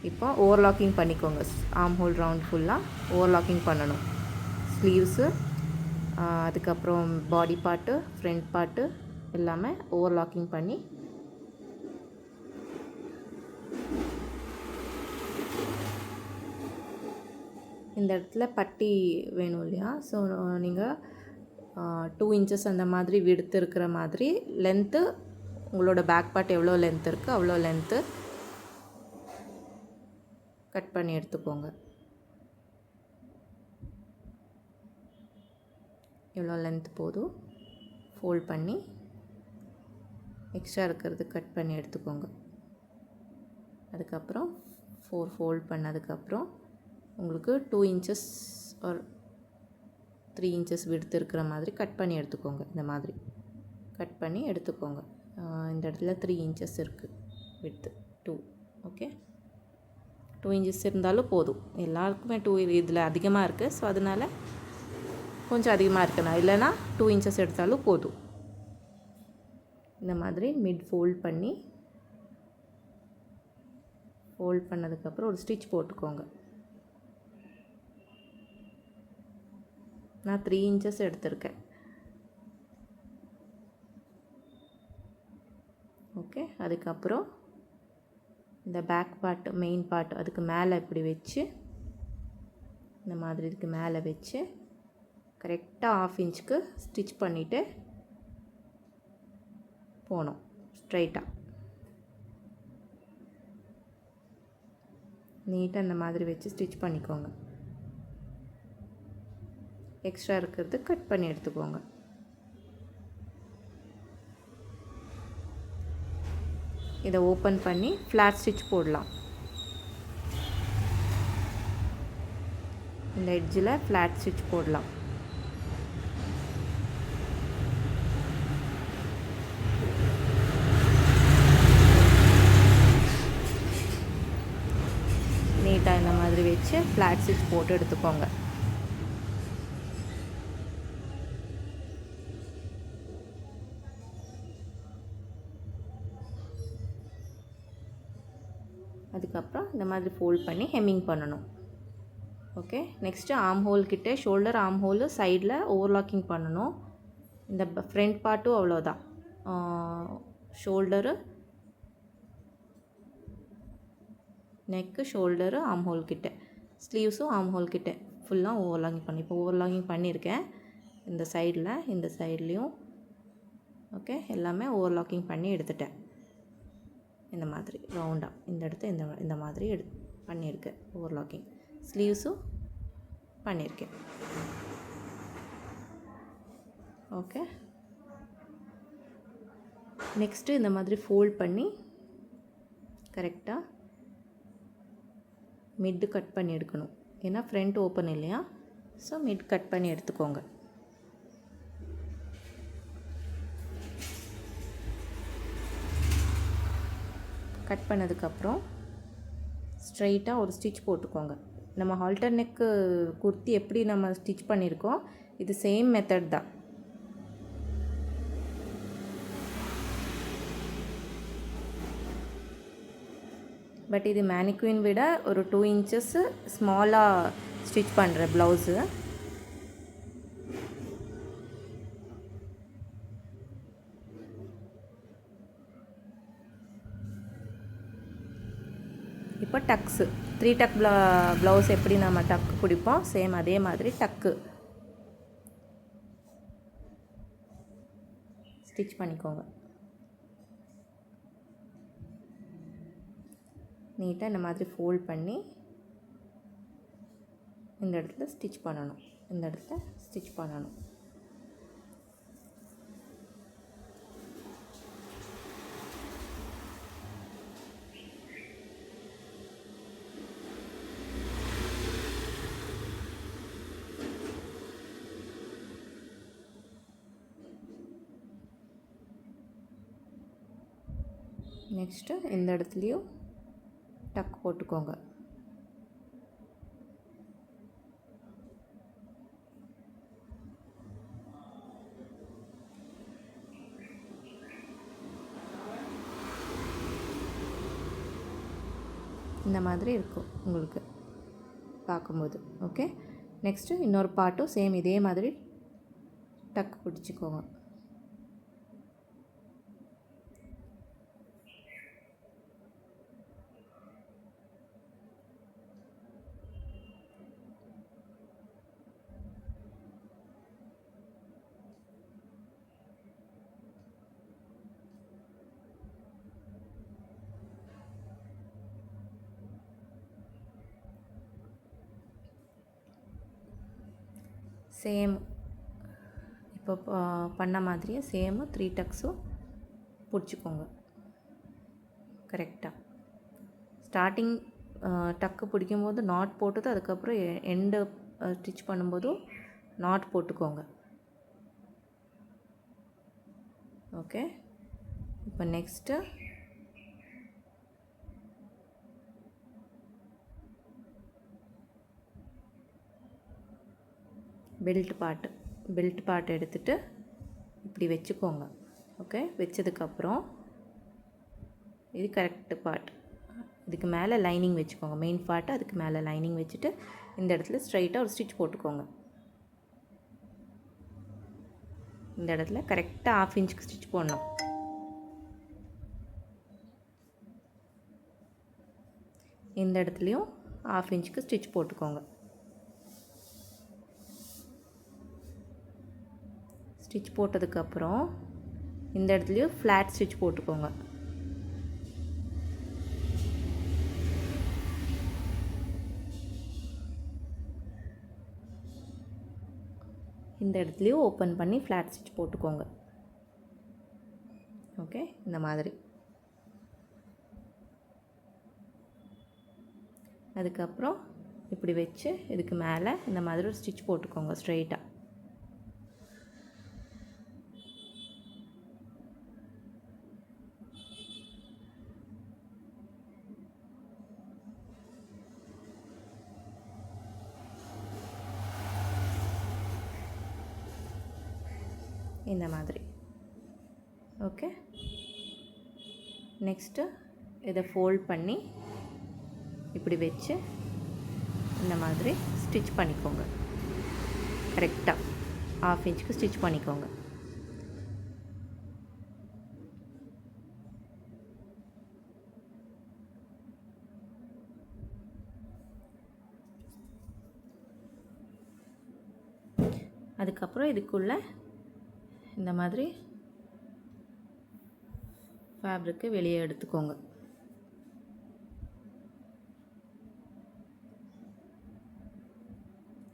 இப்போ ஓவர்லாக்கிங் பண்ணிக்கோங்க. ஆர்ம் ஹோல் ரவுண்ட் ஃபுல்லாக ஓவர்லாக்கிங் பண்ணணும். ஸ்லீவ்ஸு, அதுக்கப்புறம் பாடி பார்ட்டு, ஃப்ரண்ட் பார்ட்டு எல்லாமே ஓவர்லாக்கிங் பண்ணி இந்த இடத்துல பட்டி வேணும் இல்லையா? ஸோ நீங்கள் 2 இன்ச்சஸ் அந்த மாதிரி விடுத்து இருக்கிற மாதிரி லென்த்து, உங்களோட பேக் பார்ட் எவ்வளோ லென்த் இருக்குது அவ்வளோ லென்த்து கட் பண்ணி எடுத்துக்கோங்க. எவ்வளோ லென்த் போதும் ஃபோல்ட் பண்ணி எக்ஸ்ட்ரா இருக்கிறது கட் பண்ணி எடுத்துக்கோங்க. அதுக்கப்புறம் 4 ஃபோல்ட் பண்ணதுக்கப்புறம் உங்களுக்கு 2 இன்ச்சஸ் ஆர் 3 இன்ச்சஸ் விடுத்து இருக்கிற மாதிரி கட் பண்ணி எடுத்துக்கோங்க. இந்த மாதிரி கட் பண்ணி எடுத்துக்கோங்க. இந்த இடத்துல 3 இன்ச்சஸ் இருக்குது விடுத்து 2. ஓகே, 2 இன்ச்சஸ் இருந்தாலும் போதும். எல்லாருக்குமே 2 இதில் அதிகமாக இருக்குது, ஸோ அதனால் கொஞ்சம் அதிகமாக இருக்கணும். இல்லைனா 2 இன்ச்சஸ் எடுத்தாலும் போதும். இந்த மாதிரி மிட் ஃபோல்ட் பண்ணதுக்கப்புறம் ஒரு ஸ்டிச் போட்டுக்கோங்க. நான் 3 இன்ச்சஸ் எடுத்திருக்கேன். ஓகே, அதுக்கப்புறம் இந்த பேக் பார்ட், மெயின் பார்ட் அதுக்கு மேலே இப்படி வச்சு, இந்த மாதிரி இதுக்கு மேலே வச்சு கரெக்டாக 1/2 இன்ச்சுக்கு ஸ்டிச் பண்ணிவிட்டு போகணும் ஸ்ட்ரைட்டாக. நீட்டாக இந்த மாதிரி வச்சு ஸ்டிச் பண்ணிக்கோங்க. எக்ஸ்ட்ரா இருக்கிறது கட் பண்ணி எடுத்துக்கோங்க. இதை ஓப்பன் பண்ணி ஃப்ளாட் ஸ்டிச் போடலாம். இந்த எட்ஜில் ஃப்ளாட் ஸ்டிச் போடலாம். நீட்டாக இந்த மாதிரி வச்சு ஃப்ளாட் ஸ்டிச் போட்டு எடுத்துக்கோங்க. அதுக்கப்புறம் இந்த மாதிரி ஃபோல்ட் பண்ணி ஹெம்மிங் பண்ணணும். ஓகே, நெக்ஸ்ட்டு ஆர்ம் ஹோல் கிட்டே, ஷோல்டர் ஆர்ம் ஹோலு சைடில் ஓவர்லாக்கிங் பண்ணணும். இந்த ஃப்ரண்ட் பார்ட்டும் அவ்வளோதான். Shoulder, neck, shoulder, arm whole கிட்டே, ஸ்லீவ்ஸும் ஆர்ம் ஹோல் கிட்டே ஃபுல்லாக ஓவர்லாக்கிங் பண்ணி, இப்போ ஓவர்லாக்கிங் பண்ணியிருக்கேன். இந்த சைடில், இந்த சைட்லேயும் ஓகே எல்லாமே ஓவர்லாக்கிங் பண்ணி எடுத்துட்டேன். இந்த மாதிரி ரவுண்டாக இந்த இடத்த இந்த மாதிரி பண்ணியிருக்கேன். ஓவர்லாக்கிங் ஸ்லீவ்ஸும் பண்ணியிருக்கேன். ஓகே, நெக்ஸ்ட்டு இந்த மாதிரி ஃபோல்ட் பண்ணி கரெக்டாக மிட்டு கட் பண்ணி எடுக்கணும். ஏன்னா ஃப்ரண்ட் ஓப்பன் இல்லையா, ஸோ மிட் கட் பண்ணி எடுத்துக்கோங்க. கட் பண்ணதுக்கப்புறம் ஸ்ட்ரைட்டாக ஒரு ஸ்டிச் போட்டுக்கோங்க. நம்ம ஹால்டர் நெக்கு குர்த்தி எப்படி நம்ம ஸ்டிச் பண்ணியிருக்கோம், இது சேம் மெத்தட் தான். பட் இது மேனிக்வின் விட ஒரு 2 இன்ச்சஸ் ஸ்மாலாக ஸ்டிச் பண்ணுற ப்ளவுஸு. இப்போ டக்ஸு 3 டக் ப்ளவுஸ் எப்படி நம்ம டக்கு பிடிப்போம், சேம் அதே மாதிரி டக்கு ஸ்டிச் பண்ணிக்கோங்க. நீட்டாக இந்த மாதிரி ஃபோல்ட் பண்ணி இந்த இடத்துல ஸ்டிச் பண்ணணும். இந்த இடத்துல ஸ்டிச் பண்ணணும். நெக்ஸ்ட்டு இந்த இடத்துலையும் டக் போட்டுக்கோங்க. இந்த மாதிரி இருக்கும் உங்களுக்கு பார்க்கும்போது. ஓகே, நெக்ஸ்ட்டு இன்னொரு பார்ட்டும் சேம் இதே மாதிரி டக்கு பிடிச்சிக்கோங்க. சேம் இப்போ பண்ண மாதிரியே சேமு 3 டக்ஸும் பிடிச்சிக்கோங்க கரெக்டாக. ஸ்டார்டிங் டக்கு பிடிக்கும்போது நாட் போட்டது, அதுக்கப்புறம் எண்டு ஸ்டிச் பண்ணும்போதும் நாட் போட்டுக்கோங்க. ஓகே, இப்போ நெக்ஸ்ட்டு பெல்ட் பார்ட் எடுத்துகிட்டு இப்படி வச்சுக்கோங்க. ஓகே, வச்சதுக்கப்புறம் இது கரெக்டு பார்ட், இதுக்கு மேலே லைனிங் வச்சுக்கோங்க. மெயின் பார்ட்டு அதுக்கு மேலே லைனிங் வச்சுட்டு இந்த இடத்துல ஸ்ட்ரைட்டாக ஒரு ஸ்டிச் போட்டுக்கோங்க. இந்த இடத்துல கரெக்டாக 1/2 இன்ச்சுக்கு ஸ்டிச் போடணும். இந்த இடத்துலையும் 1/2 இன்ச்சுக்கு ஸ்டிச் போட்டுக்கோங்க. ஸ்டிச் போட்டதுக்கப்புறம் இந்த இடத்துலையும் ஃப்ளாட் ஸ்டிச் போட்டுக்கோங்க. இந்த இடத்துலையும் ஓப்பன் பண்ணி ஃப்ளாட் ஸ்டிச் போட்டுக்கோங்க. ஓகே, இந்த மாதிரி. அதுக்கப்புறம் இப்படி வச்சு இதுக்கு மேலே இந்த மாதிரி ஒரு ஸ்டிச் போட்டுக்கோங்க ஸ்ட்ரைட்டாக. இந்த மாதிரி. ஓகே, நெக்ஸ்ட்டு இதை ஃபோல்ட் பண்ணி இப்படி வச்சு இந்த மாதிரி ஸ்டிச் பண்ணிக்கோங்க. கரெக்டாக 1/2 இன்ச்சுக்கு ஸ்டிச் பண்ணிக்கோங்க. அதுக்கப்புறம் இதுக்குள்ளே இந்த மாதிரி ஃபேப்ரிக்கு வெளியே எடுத்துக்கோங்க.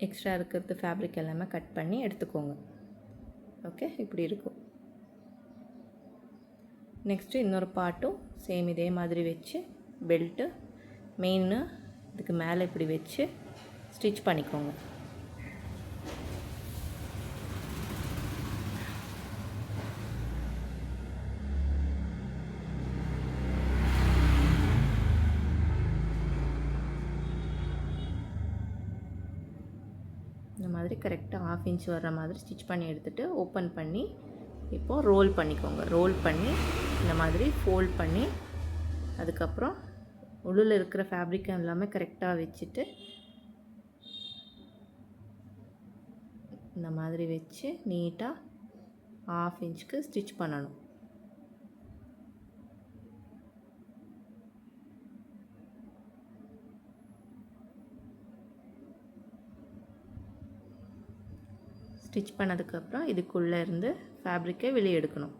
எக்ஸ்ட்ரா இருக்கிறது ஃபேப்ரிக் எல்லாமே கட் பண்ணி எடுத்துக்கோங்க. ஓகே, இப்படி இருக்கும். நெக்ஸ்ட்டு இன்னொரு பார்ட்டும் சேம் இதே மாதிரி வச்சு பெல்ட்டு மெயின்னு இதுக்கு மேலே இப்படி வச்சு ஸ்டிச் பண்ணிக்கோங்க. இந்த மாதிரி கரெக்டாக 1/2 இன்ச் வர்ற மாதிரி ஸ்டிச் பண்ணி எடுத்துகிட்டு ஓப்பன் பண்ணி இப்போது ரோல் பண்ணிக்கோங்க. ரோல் பண்ணி இந்த மாதிரி ஃபோல்ட் பண்ணி அதுக்கப்புறம் உள்ளே இருக்கிற ஃபேப்ரிக் எல்லாமே கரெக்டாக வச்சுட்டு இந்த மாதிரி வச்சு நீட்டாக 1/2 இன்ச்சுக்கு ஸ்டிச் பண்ணணும். ஸ்டிச் பண்ணதுக்கப்புறம் இதுக்குள்ளே இருந்து ஃபேப்ரிக்கை வெளியே எடுக்கணும்.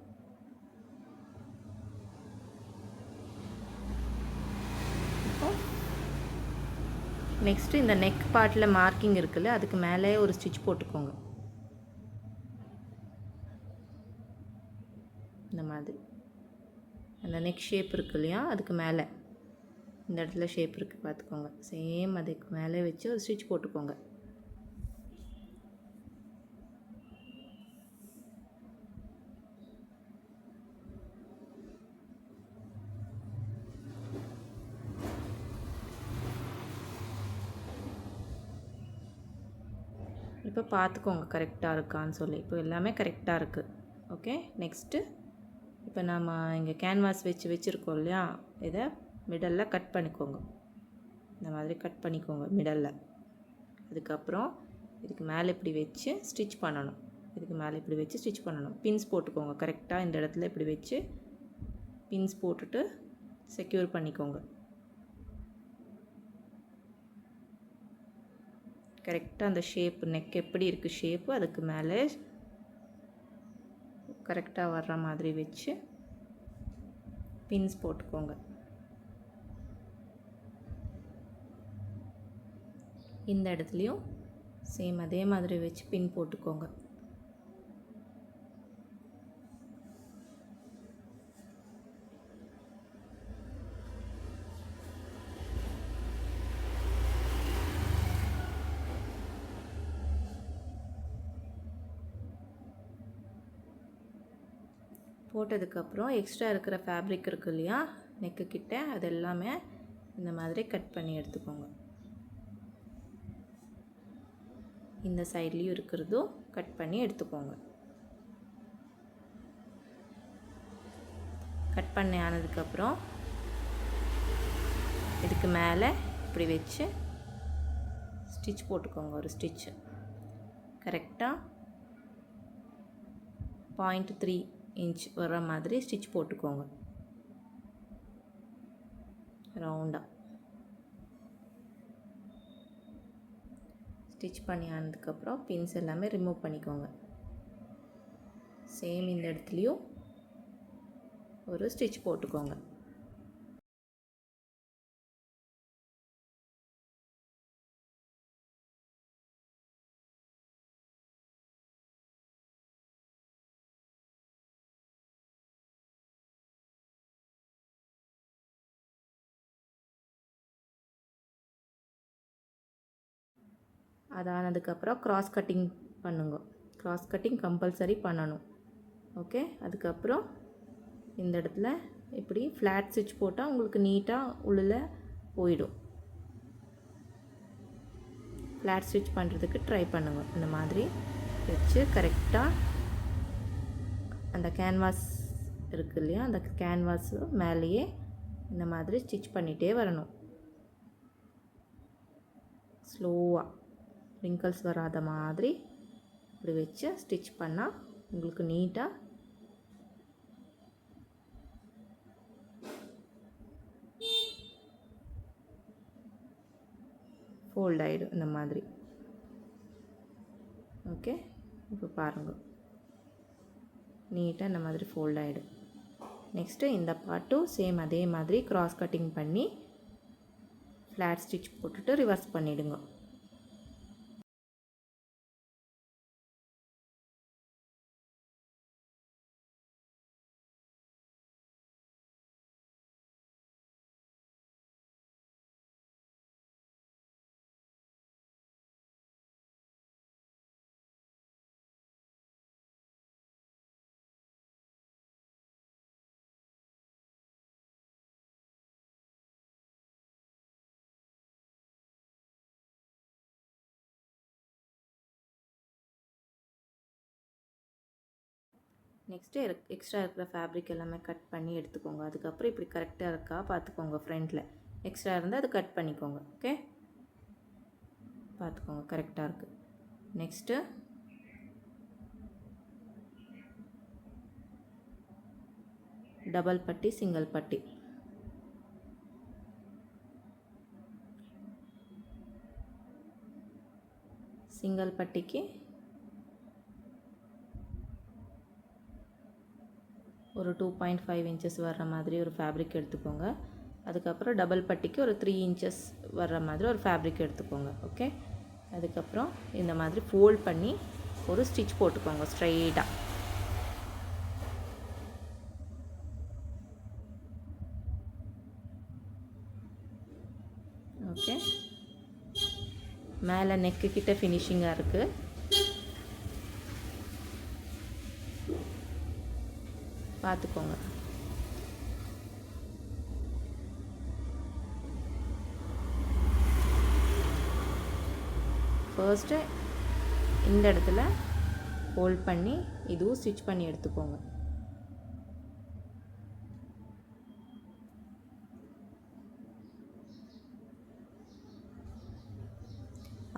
நெக்ஸ்ட்டு இந்த நெக் பார்ட்டில் மார்க்கிங் இருக்குல்ல, அதுக்கு மேலே ஒரு ஸ்டிச் போட்டுக்கோங்க. இந்த மாதிரி அந்த நெக் ஷேப் இருக்கு இல்லையா, அதுக்கு மேலே இந்த இடத்துல ஷேப் இருக்குது பார்த்துக்கோங்க. சேம் அதுக்கு மேலே வச்சு ஒரு ஸ்டிச் போட்டுக்கோங்க. இப்போ பார்த்துக்கோங்க கரெக்டாக இருக்கான்னு சொல்லி. இப்போ எல்லாமே கரெக்டாக இருக்குது. ஓகே, நெக்ஸ்ட்டு இப்போ நம்ம இங்கே கேன்வாஸ் வச்சுருக்கோம் இல்லையா, இதை மிடலில் கட் பண்ணிக்கோங்க. இந்த மாதிரி கட் பண்ணிக்கோங்க மிடலில். அதுக்கப்புறம் இதுக்கு மேலே இப்படி வச்சு ஸ்டிச் பண்ணணும். இதுக்கு மேலே இப்படி வச்சு ஸ்டிச் பண்ணணும். பின்ஸ் போட்டுக்கோங்க. கரெக்டாக இந்த இடத்துல இப்படி வச்சு பின்ஸ் போட்டுட்டு செக்யூர் பண்ணிக்கோங்க. கரெக்டாக அந்த ஷேப் நெக் எப்படி இருக்குது ஷேப்பு அதுக்கு மேலே கரெக்டாக வர்ற மாதிரி வச்சு பின்ஸ் போட்டுக்கோங்க. இந்த இடத்துலையும் சேம் அதே மாதிரி வச்சு பின் போட்டுக்கோங்க. போட்டதுக்கப்புறம் எக்ஸ்ட்ரா இருக்கிற ஃபேப்ரிக் இருக்குது இல்லையா நெக்கு கிட்ட, அது எல்லாமே இந்த மாதிரி கட் பண்ணி எடுத்துக்கோங்க. இந்த சைட்லேயும் இருக்கிறதும் கட் பண்ணி எடுத்துக்கோங்க. கட் பண்ணி ஆனதுக்கப்புறம் இதுக்கு மேலே இப்படி வச்சு ஸ்டிச் போட்டுக்கோங்க. ஒரு ஸ்டிச்சு கரெக்டாக 0.3 இன்ச் வர மாதிரி ஸ்டிச் போட்டுக்கோங்க ரவுண்டாக. ஸ்டிச் பண்ணி ஆனதுக்கப்புறம் பின்ஸ் எல்லாமே ரிமூவ் பண்ணிக்கோங்க. சேம் இந்த இடத்துலையும் ஒரு ஸ்டிச் போட்டுக்கோங்க. அதானதுக்கப்புறம் க்ராஸ் கட்டிங் பண்ணுங்க. க்ராஸ் கட்டிங் கம்பல்சரி பண்ணணும். ஓகே. அதுக்கப்புறம் இந்த இடத்துல இப்படி ஃப்ளாட் ஸ்டிச் போட்டால் உங்களுக்கு நீட்டாக உள்ளே போயிடும். ஃப்ளாட் ஸ்டிச் பண்ணுறதுக்கு ட்ரை பண்ணுங்க. இந்த மாதிரி வச்சு கரெக்டாக அந்த கேன்வாஸ் இருக்குது இல்லையா அந்த கேன்வாஸு மேலேயே இந்த மாதிரி ஸ்டிச் பண்ணிகிட்டே வரணும். ஸ்லோவாக ரிங்கிள்ஸ் வராத மாதிரி இப்படி வச்சு ஸ்டிச் பண்ணால் உங்களுக்கு நீட்டாக ஃபோல்ட் ஆகிடும் இந்த மாதிரி. ஓகே. இப்போ பாருங்கள் நீட்டாக இந்த மாதிரி ஃபோல்ட் ஆகிடும். நெக்ஸ்ட்டு இந்த பார்ட்டும் சேம் அதே மாதிரி க்ராஸ் கட்டிங் பண்ணி ஃப்ளாட் ஸ்டிச் போட்டுட்டு ரிவர்ஸ் பண்ணிவிடுங்க. நெக்ஸ்ட்டு எக்ஸ்ட்ரா இருக்கிற ஃபேப்ரிக் எல்லாமே கட் பண்ணி எடுத்துக்கோங்க. அதுக்கப்புறம் இப்படி கரெக்டாக இருக்கா பார்த்துக்கோங்க. ஃப்ரண்ட்டில் எக்ஸ்ட்ரா இருந்தால் அது கட் பண்ணிக்கோங்க. ஓகே. பார்த்துக்கோங்க கரெக்டாக இருக்குது. நெக்ஸ்ட்டு டபுள் பட்டி சிங்கிள் பட்டி. சிங்கிள் பட்டிக்கு ஒரு 2.5 இன்ச்சஸ் வர்ற மாதிரி ஒரு ஃபேப்ரிக் எடுத்துக்கோங்க. அதுக்கப்புறம் டபுள் பட்டிக்கு ஒரு 3 இன்ச்சஸ் வர்ற மாதிரி ஒரு ஃபேப்ரிக் எடுத்துக்கோங்க. ஓகே. அதுக்கப்புறம் இந்த மாதிரி ஃபோல்ட் பண்ணி ஒரு ஸ்டிச் போட்டுக்கோங்க ஸ்ட்ரைட்டாக. ஓகே. மேலே நெக்கு கிட்ட ஃபினிஷிங்காக இருக்குது. பார்த்துக்கோங்க. ஃபர்ஸ்ட்டு இந்த இடத்துல ஹோல்ட் பண்ணி இதுவும் ஸ்டிச் பண்ணி எடுத்துக்கோங்க.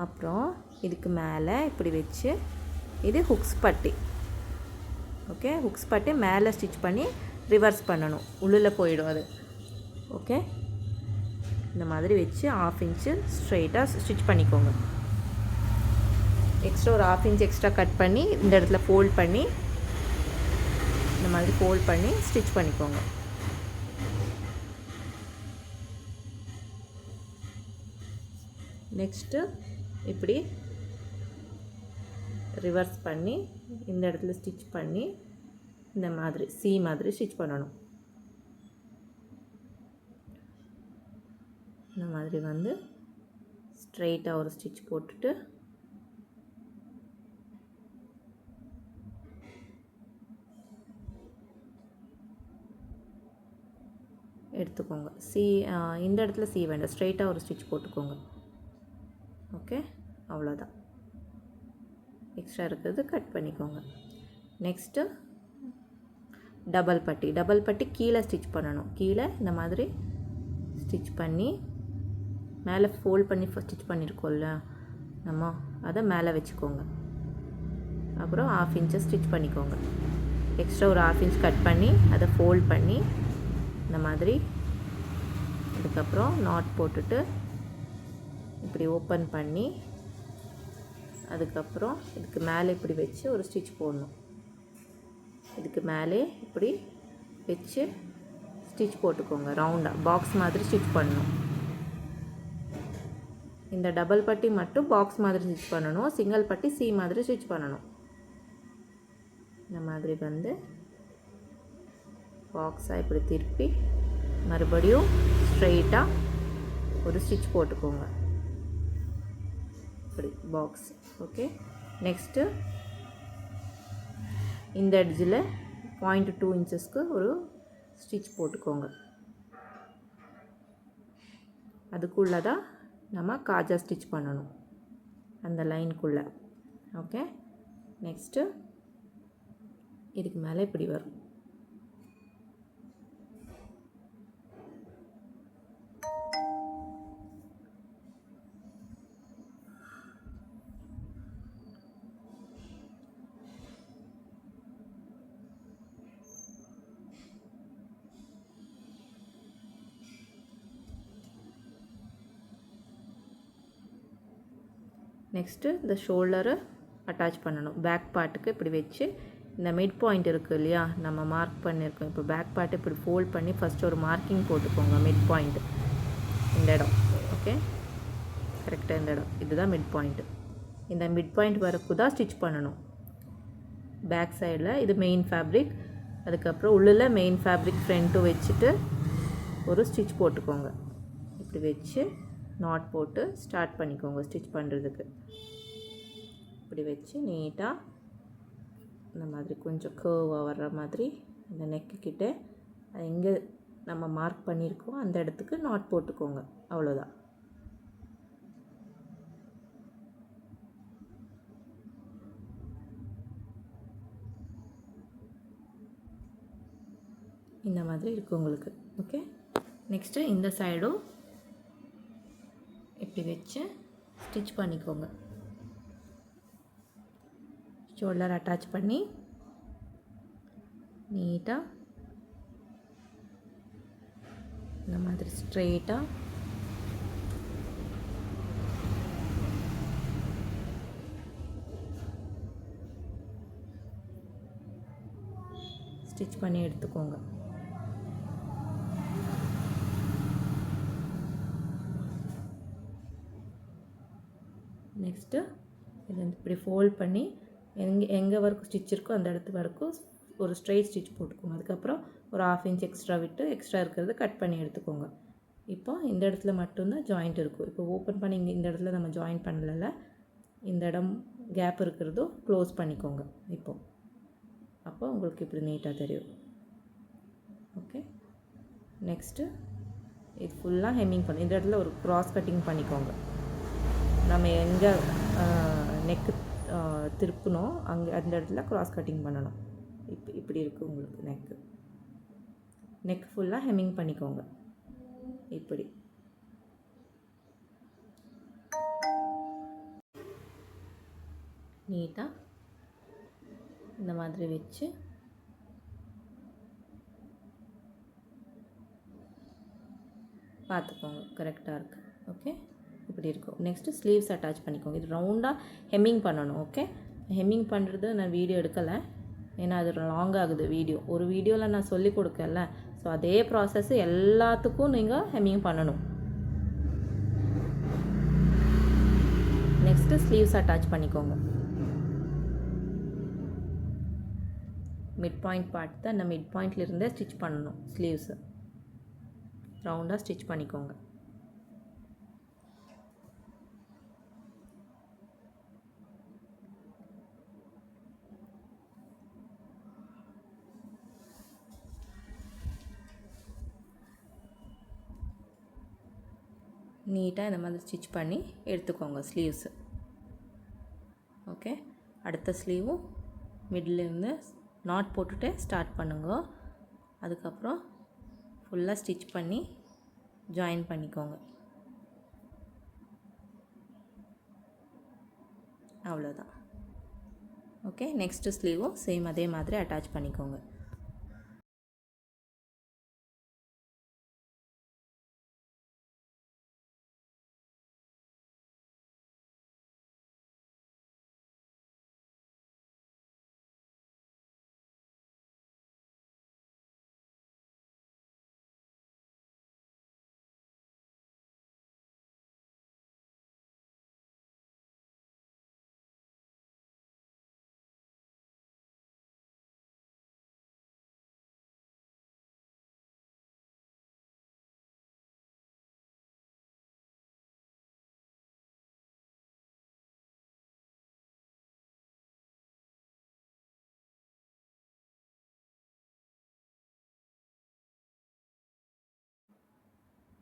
அப்புறம் இதுக்கு மேலே இப்படி வச்சு இது ஹுக்ஸ் பட்டி. ஓகே, ஹுக்ஸ் பட்டி மேலே ஸ்டிச் பண்ணி ரிவர்ஸ் பண்ணணும், உள்ளில் போயிடும் அது. ஓகே, இந்த மாதிரி வச்சு 1/2 இன்ச்சு ஸ்ட்ரெயிட்டாக ஸ்டிச் பண்ணிக்கோங்க. எக்ஸ்ட்ரா ஒரு 1/2 இன்ச் எக்ஸ்ட்ரா கட் பண்ணி இந்த இடத்துல ஃபோல்ட் பண்ணி இந்த மாதிரி ஃபோல்ட் பண்ணி ஸ்டிச் பண்ணிக்கோங்க. நெக்ஸ்ட்டு இப்படி ரிவர்ஸ் பண்ணி இந்த இடத்துல ஸ்டிச் பண்ணி இந்த மாதிரி சி மாதிரி ஸ்டிச் பண்ணணும். இந்த மாதிரி வந்து ஸ்ட்ரெயிட்டாக ஒரு ஸ்டிச் போட்டுட்டு எடுத்துக்கோங்க. சி இந்த இடத்துல சி வேண்டாம், ஸ்ட்ரெயிட்டாக ஒரு ஸ்டிச் போட்டுக்கோங்க. ஓகே, அவ்வளோதான். எக்ஸ்ட்ரா இருக்கிறது கட் பண்ணிக்கோங்க. நெக்ஸ்ட்டு டபுள் பட்டி. டபுள் பட்டி கீழே ஸ்டிச் பண்ணணும். கீழே இந்த மாதிரி ஸ்டிச் பண்ணி மேலே ஃபோல்ட் பண்ணி ஸ்டிச் பண்ணியிருக்கோம்ல நம்ம, அதை மேலே வச்சுக்கோங்க. அப்புறம் 1/2 இன்ச்சை ஸ்டிச் பண்ணிக்கோங்க. எக்ஸ்ட்ரா ஒரு 1/2 இன்ச் கட் பண்ணி அதை ஃபோல்ட் பண்ணி இந்த மாதிரி, அதுக்கப்புறம் நாட் போட்டுட்டு இப்படி ஓப்பன் பண்ணி அதுக்கப்புறம் இதுக்கு மேலே இப்படி வச்சு ஒரு ஸ்டிச் போடணும். இதுக்கு மேலே இப்படி வச்சு ஸ்டிச் போட்டுக்கோங்க. ரவுண்டாக பாக்ஸ் மாதிரி ஸ்டிச் பண்ணணும். இந்த டபுள் பட்டி மட்டும் பாக்ஸ் மாதிரி ஸ்டிச் பண்ணணும், சிங்கிள் பட்டி சி மாதிரி ஸ்டிச் பண்ணணும். இந்த மாதிரி வந்து பாக்ஸாக இப்படி திருப்பி மறுபடியும் ஸ்ட்ரெயிட்டாக ஒரு ஸ்டிச் போட்டுக்கோங்க. இப்படி பாக்ஸ். ஓகே, நெக்ஸ்ட்டு இந்த எட்ஜில் 0.2 இன்ச்சஸ்க்கு ஒரு ஸ்டிச் போட்டுக்கோங்க. அதுக்குள்ளே தான் நம்ம காஜா ஸ்டிச் பண்ணணும், அந்த லைனுக்குள்ளே. ஓகே, நெக்ஸ்ட்டு இதுக்கு மேலே இப்படி வரும். நெக்ஸ்ட்டு இந்த ஷோல்டரை அட்டாச் பண்ணணும். பேக் பார்ட்டுக்கு இப்படி வச்சு இந்த மிட் பாயிண்ட் இருக்குது இல்லையா, நம்ம மார்க் பண்ணியிருக்கோம். இப்போ பேக் பார்ட்டு இப்படி ஃபோல்ட் பண்ணி ஃபஸ்ட்டு ஒரு மார்க்கிங் போட்டுக்கோங்க. மிட் பாயிண்ட் இந்த இடம். ஓகே, கரெக்டாக இந்த இடம், இதுதான் மிட் பாயிண்ட்டு. இந்த மிட் பாயிண்ட் வரைக்கும் தான் ஸ்டிச் பண்ணணும். பேக் சைடில் இது மெயின் ஃபேப்ரிக், அதுக்கப்புறம் உள்ளில் மெயின் ஃபேப்ரிக் ஃப்ரண்ட்டும் வச்சுட்டு ஒரு ஸ்டிச் போட்டுக்கோங்க. இப்படி வச்சு நாட் போட்டு ஸ்டார்ட் பண்ணிக்கோங்க ஸ்டிச் பண்ணுறதுக்கு. இப்படி வச்சு நீட்டாக இந்த மாதிரி கொஞ்சம் கர்வாக வர்ற மாதிரி இந்த நெக்கு கிட்ட எங்கே நம்ம மார்க் பண்ணியிருக்கோம் அந்த இடத்துக்கு நாட் போட்டுக்கோங்க. அவ்வளோதான். இந்த மாதிரி இருக்குது உங்களுக்கு. ஓகே, நெக்ஸ்ட்டு இந்த சைடும் இப்படி வச்சு ஸ்டிச் பண்ணிக்கோங்க. ஷோல்டர் அட்டாச் பண்ணி நீட்டாக இந்த மாதிரி ஸ்ட்ரெயிட்டாக ஸ்டிச் பண்ணி எடுத்துக்கோங்க. நெக்ஸ்ட்டு இது இப்படி ஃபோல்ட் பண்ணி எங்கே வரைக்கும் ஸ்டிச் இருக்கோ அந்த இடத்து வரைக்கும் ஒரு ஸ்ட்ரெயிட் ஸ்டிச் போட்டுக்கோங்க. அதுக்கப்புறம் ஒரு 1/2 இன்ச் எக்ஸ்ட்ரா விட்டு எக்ஸ்ட்ரா இருக்கிறத கட் பண்ணி எடுத்துக்கோங்க. இப்போ இந்த இடத்துல மட்டும்தான் ஜாயிண்ட் இருக்கும். இப்போ ஓப்பன் பண்ணி இந்த இடத்துல நம்ம ஜாயின் பண்ணல, இந்த இடம் கேப் இருக்கிறதும் க்ளோஸ் பண்ணிக்கோங்க. அப்போ உங்களுக்கு இப்படி நீட்டாக தெரியும். ஓகே, நெக்ஸ்ட்டு இது ஃபுல்லாக ஹெம்மிங் பண்ணி இந்த இடத்துல ஒரு க்ராஸ் கட்டிங் பண்ணிக்கோங்க. நம்ம எங்கே நெக்கு திருப்பணும் அங்கே அந்த இடத்துல க்ராஸ் கட்டிங் பண்ணணும். இப்படி இருக்குது உங்களுக்கு நெக் ஃபுல்லாக ஹெம்மிங் பண்ணிக்கோங்க. இப்படி நீட்டாக இந்த மாதிரி வச்சு பார்த்துக்கோங்க கரெக்டாக இருக்குது. ஓகே, இப்படி இருக்கும். நெக்ஸ்ட்டு ஸ்லீவ்ஸ் அட்டாச் பண்ணிக்கோங்க. இது ரவுண்டாக ஹெம்மிங் பண்ணணும். ஓகே, ஹெம்மிங் பண்ணுறது நான் வீடியோ எடுக்கலை, ஏன்னா அது லாங் ஆகுது வீடியோ. ஒரு வீடியோவில் நான் சொல்லி கொடுக்கல, ஸோ அதே ப்ராசஸ் எல்லாத்துக்கும் நீங்கள் ஹெம்மிங் பண்ணணும். நெக்ஸ்ட்டு ஸ்லீவ்ஸ் அட்டாச் பண்ணிக்கோங்க. மிட் பாயிண்ட் பார்ட் தான், இந்த மிட் பாயிண்ட்லேருந்தே ஸ்டிச் பண்ணணும். ஸ்லீவ்ஸு ரவுண்டாக ஸ்டிச் பண்ணிக்கோங்க. நீட்டாக இந்த மாதிரி ஸ்டிச் பண்ணி எடுத்துக்கோங்க ஸ்லீவ்ஸு. ஓகே, அடுத்த ஸ்லீவும் மிட்லேருந்து நாட் போட்டுட்டு ஸ்டார்ட் பண்ணுங்க. அதுக்கப்புறம் ஃபுல்லாக ஸ்டிச் பண்ணி ஜாயின் பண்ணிக்கோங்க. அவ்வளோதான். ஓகே, நெக்ஸ்ட்டு ஸ்லீவும் சேம் அதே மாதிரி அட்டாச் பண்ணிக்கோங்க.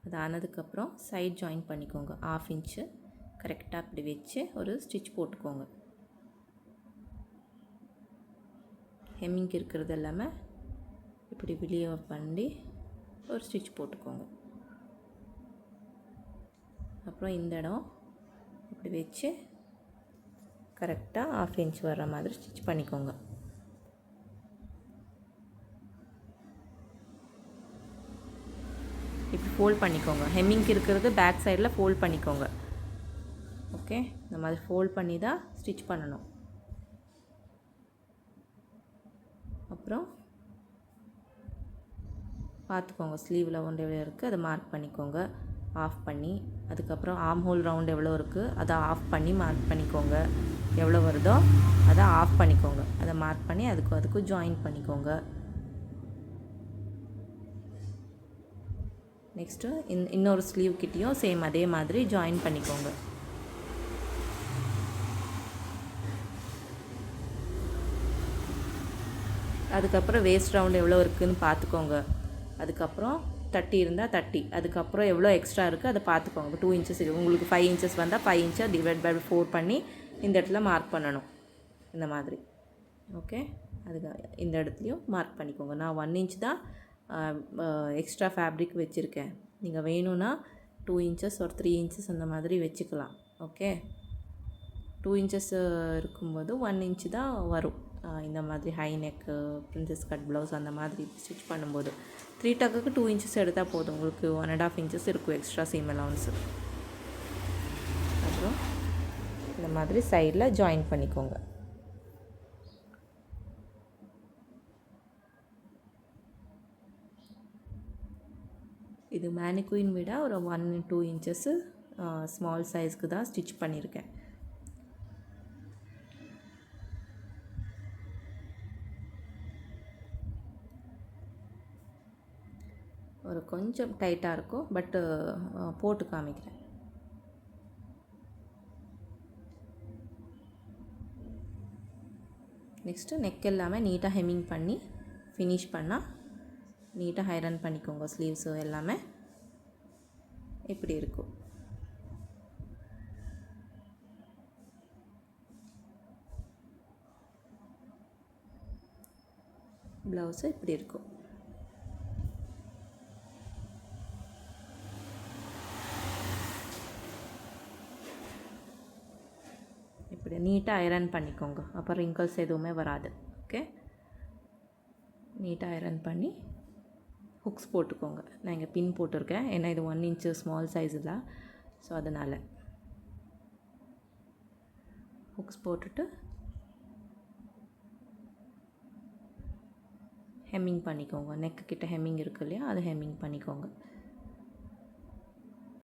அது ஆனதுக்கப்புறம் சைட் ஜாயின் பண்ணிக்கோங்க. 1/2 இன்ச்சு கரெக்டாக அப்படி வச்சு ஒரு ஸ்டிச் போட்டுக்கோங்க. ஹெம்மிங் இருக்கிறது எல்லாமே இப்படி வெளியே பண்ணி ஒரு ஸ்டிச் போட்டுக்கோங்க. அப்புறம் இந்த இடம் இப்படி வச்சு கரெக்டாக 1/2 இன்ச் வர்ற மாதிரி ஸ்டிச் பண்ணிக்கோங்க. இப்படி ஃபோல்ட் பண்ணிக்கோங்க. ஹெம்மிங் இருக்கிறது பேக் சைடில் ஃபோல்ட் பண்ணிக்கோங்க. ஓகே, இந்த மாதிரி ஃபோல்ட் பண்ணி தான் ஸ்டிச் பண்ணணும். அப்புறம் பார்த்துக்கோங்க, ஸ்லீவ் ரவுண்ட் எவ்வளோ இருக்குது அதை மார்க் பண்ணிக்கோங்க, ஆஃப் பண்ணி. அதுக்கப்புறம் ஆர்ம் ஹோல் ரவுண்ட் எவ்வளோ இருக்குது அதை ஆஃப் பண்ணி மார்க் பண்ணிக்கோங்க. எவ்வளோ வருதோ அதை ஆஃப் பண்ணிக்கோங்க, அதை மார்க் பண்ணி அதுக்கும் ஜாயின் பண்ணிக்கோங்க. நெக்ஸ்ட்டு இன்னொரு ஸ்லீவ் கிட்டேயும் சேம் அதே மாதிரி ஜாயின் பண்ணிக்கோங்க. அதுக்கப்புறம் வேஸ்ட் ரவுண்ட் எவ்வளோ இருக்குதுன்னு பார்த்துக்கோங்க. அதுக்கப்புறம் 30 இருந்தால் 30, அதுக்கப்புறம் எவ்வளோ எக்ஸ்ட்ரா இருக்குது அதை பார்த்துக்கோங்க. 2 இன்ச்சஸ் உங்களுக்கு 5 இன்ச்சஸ் வந்தால் 5 இன்ச்சை டிவைட் பை 4 பண்ணி இந்த இடத்துல மார்க் பண்ணணும். இந்த மாதிரி. ஓகே, அதுக்கு இந்த இடத்துலையும் மார்க் பண்ணிக்கோங்க. நான் 1 இன்ச் தான் எக்ஸ்ட்ரா ஃபேப்ரிக் வச்சுருக்கேன். நீங்கள் வேணும்னா 2 இன்ச்சஸ் ஒரு 3 இன்ச்சஸ் அந்த மாதிரி வச்சுக்கலாம். ஓகே, 2 இன்ச்சஸ் இருக்கும்போது 1 இன்ச்சு தான் வரும். இந்த மாதிரி high neck, princess cut blouse அந்த மாதிரி ஸ்டிச் பண்ணும்போது 3 டக்குக்கு 2 இன்ச்சஸ் எடுத்தால் போதும். உங்களுக்கு 1.5 இன்ச்சஸ் இருக்கும் எக்ஸ்ட்ரா சீம் அலவன்ஸு. அப்புறம் இந்த மாதிரி சைடில் ஜாயின் பண்ணிக்கோங்க. இது மேனிக்வின் விட ஒரு 1-2 இன்ச்சஸ்ஸு ஸ்மால் சைஸ்க்கு தான் ஸ்டிச் பண்ணியிருக்கேன். ஒரு கொஞ்சம் டைட்டாக இருக்கும், பட்டு போட்டு காமிக்கிறேன். நெக்ஸ்ட்டு நெக் எல்லாமே நீட்டாக ஹெம்மிங் பண்ணி ஃபினிஷ் பண்ணால் நீட்டாக ஐரன் பண்ணிக்கோங்க. ஸ்லீவ்ஸு எல்லாமே இப்படி இருக்கும். ப்ளவுஸு இப்படி இருக்கும். இப்படி நீட்டாக ஐரன் பண்ணிக்கோங்க, அப்போ ரிங்கிள்ஸ் எதுவுமே வராது. ஓகே, நீட்டாக ஐரன் பண்ணி ஹுக்ஸ் போட்டுக்கோங்க. நான் இங்கே பின் போட்டிருக்கேன், ஏன்னா இது 1 இன்ச்சு ஸ்மால் சைஸு தான், ஸோ அதனால் ஹுக்ஸ் போட்டுட்டு ஹெம்மிங் பண்ணிக்கோங்க. நெக்கு கிட்ட ஹெம்மிங் இருக்குது இல்லையா, அதை ஹெம்மிங் பண்ணிக்கோங்க.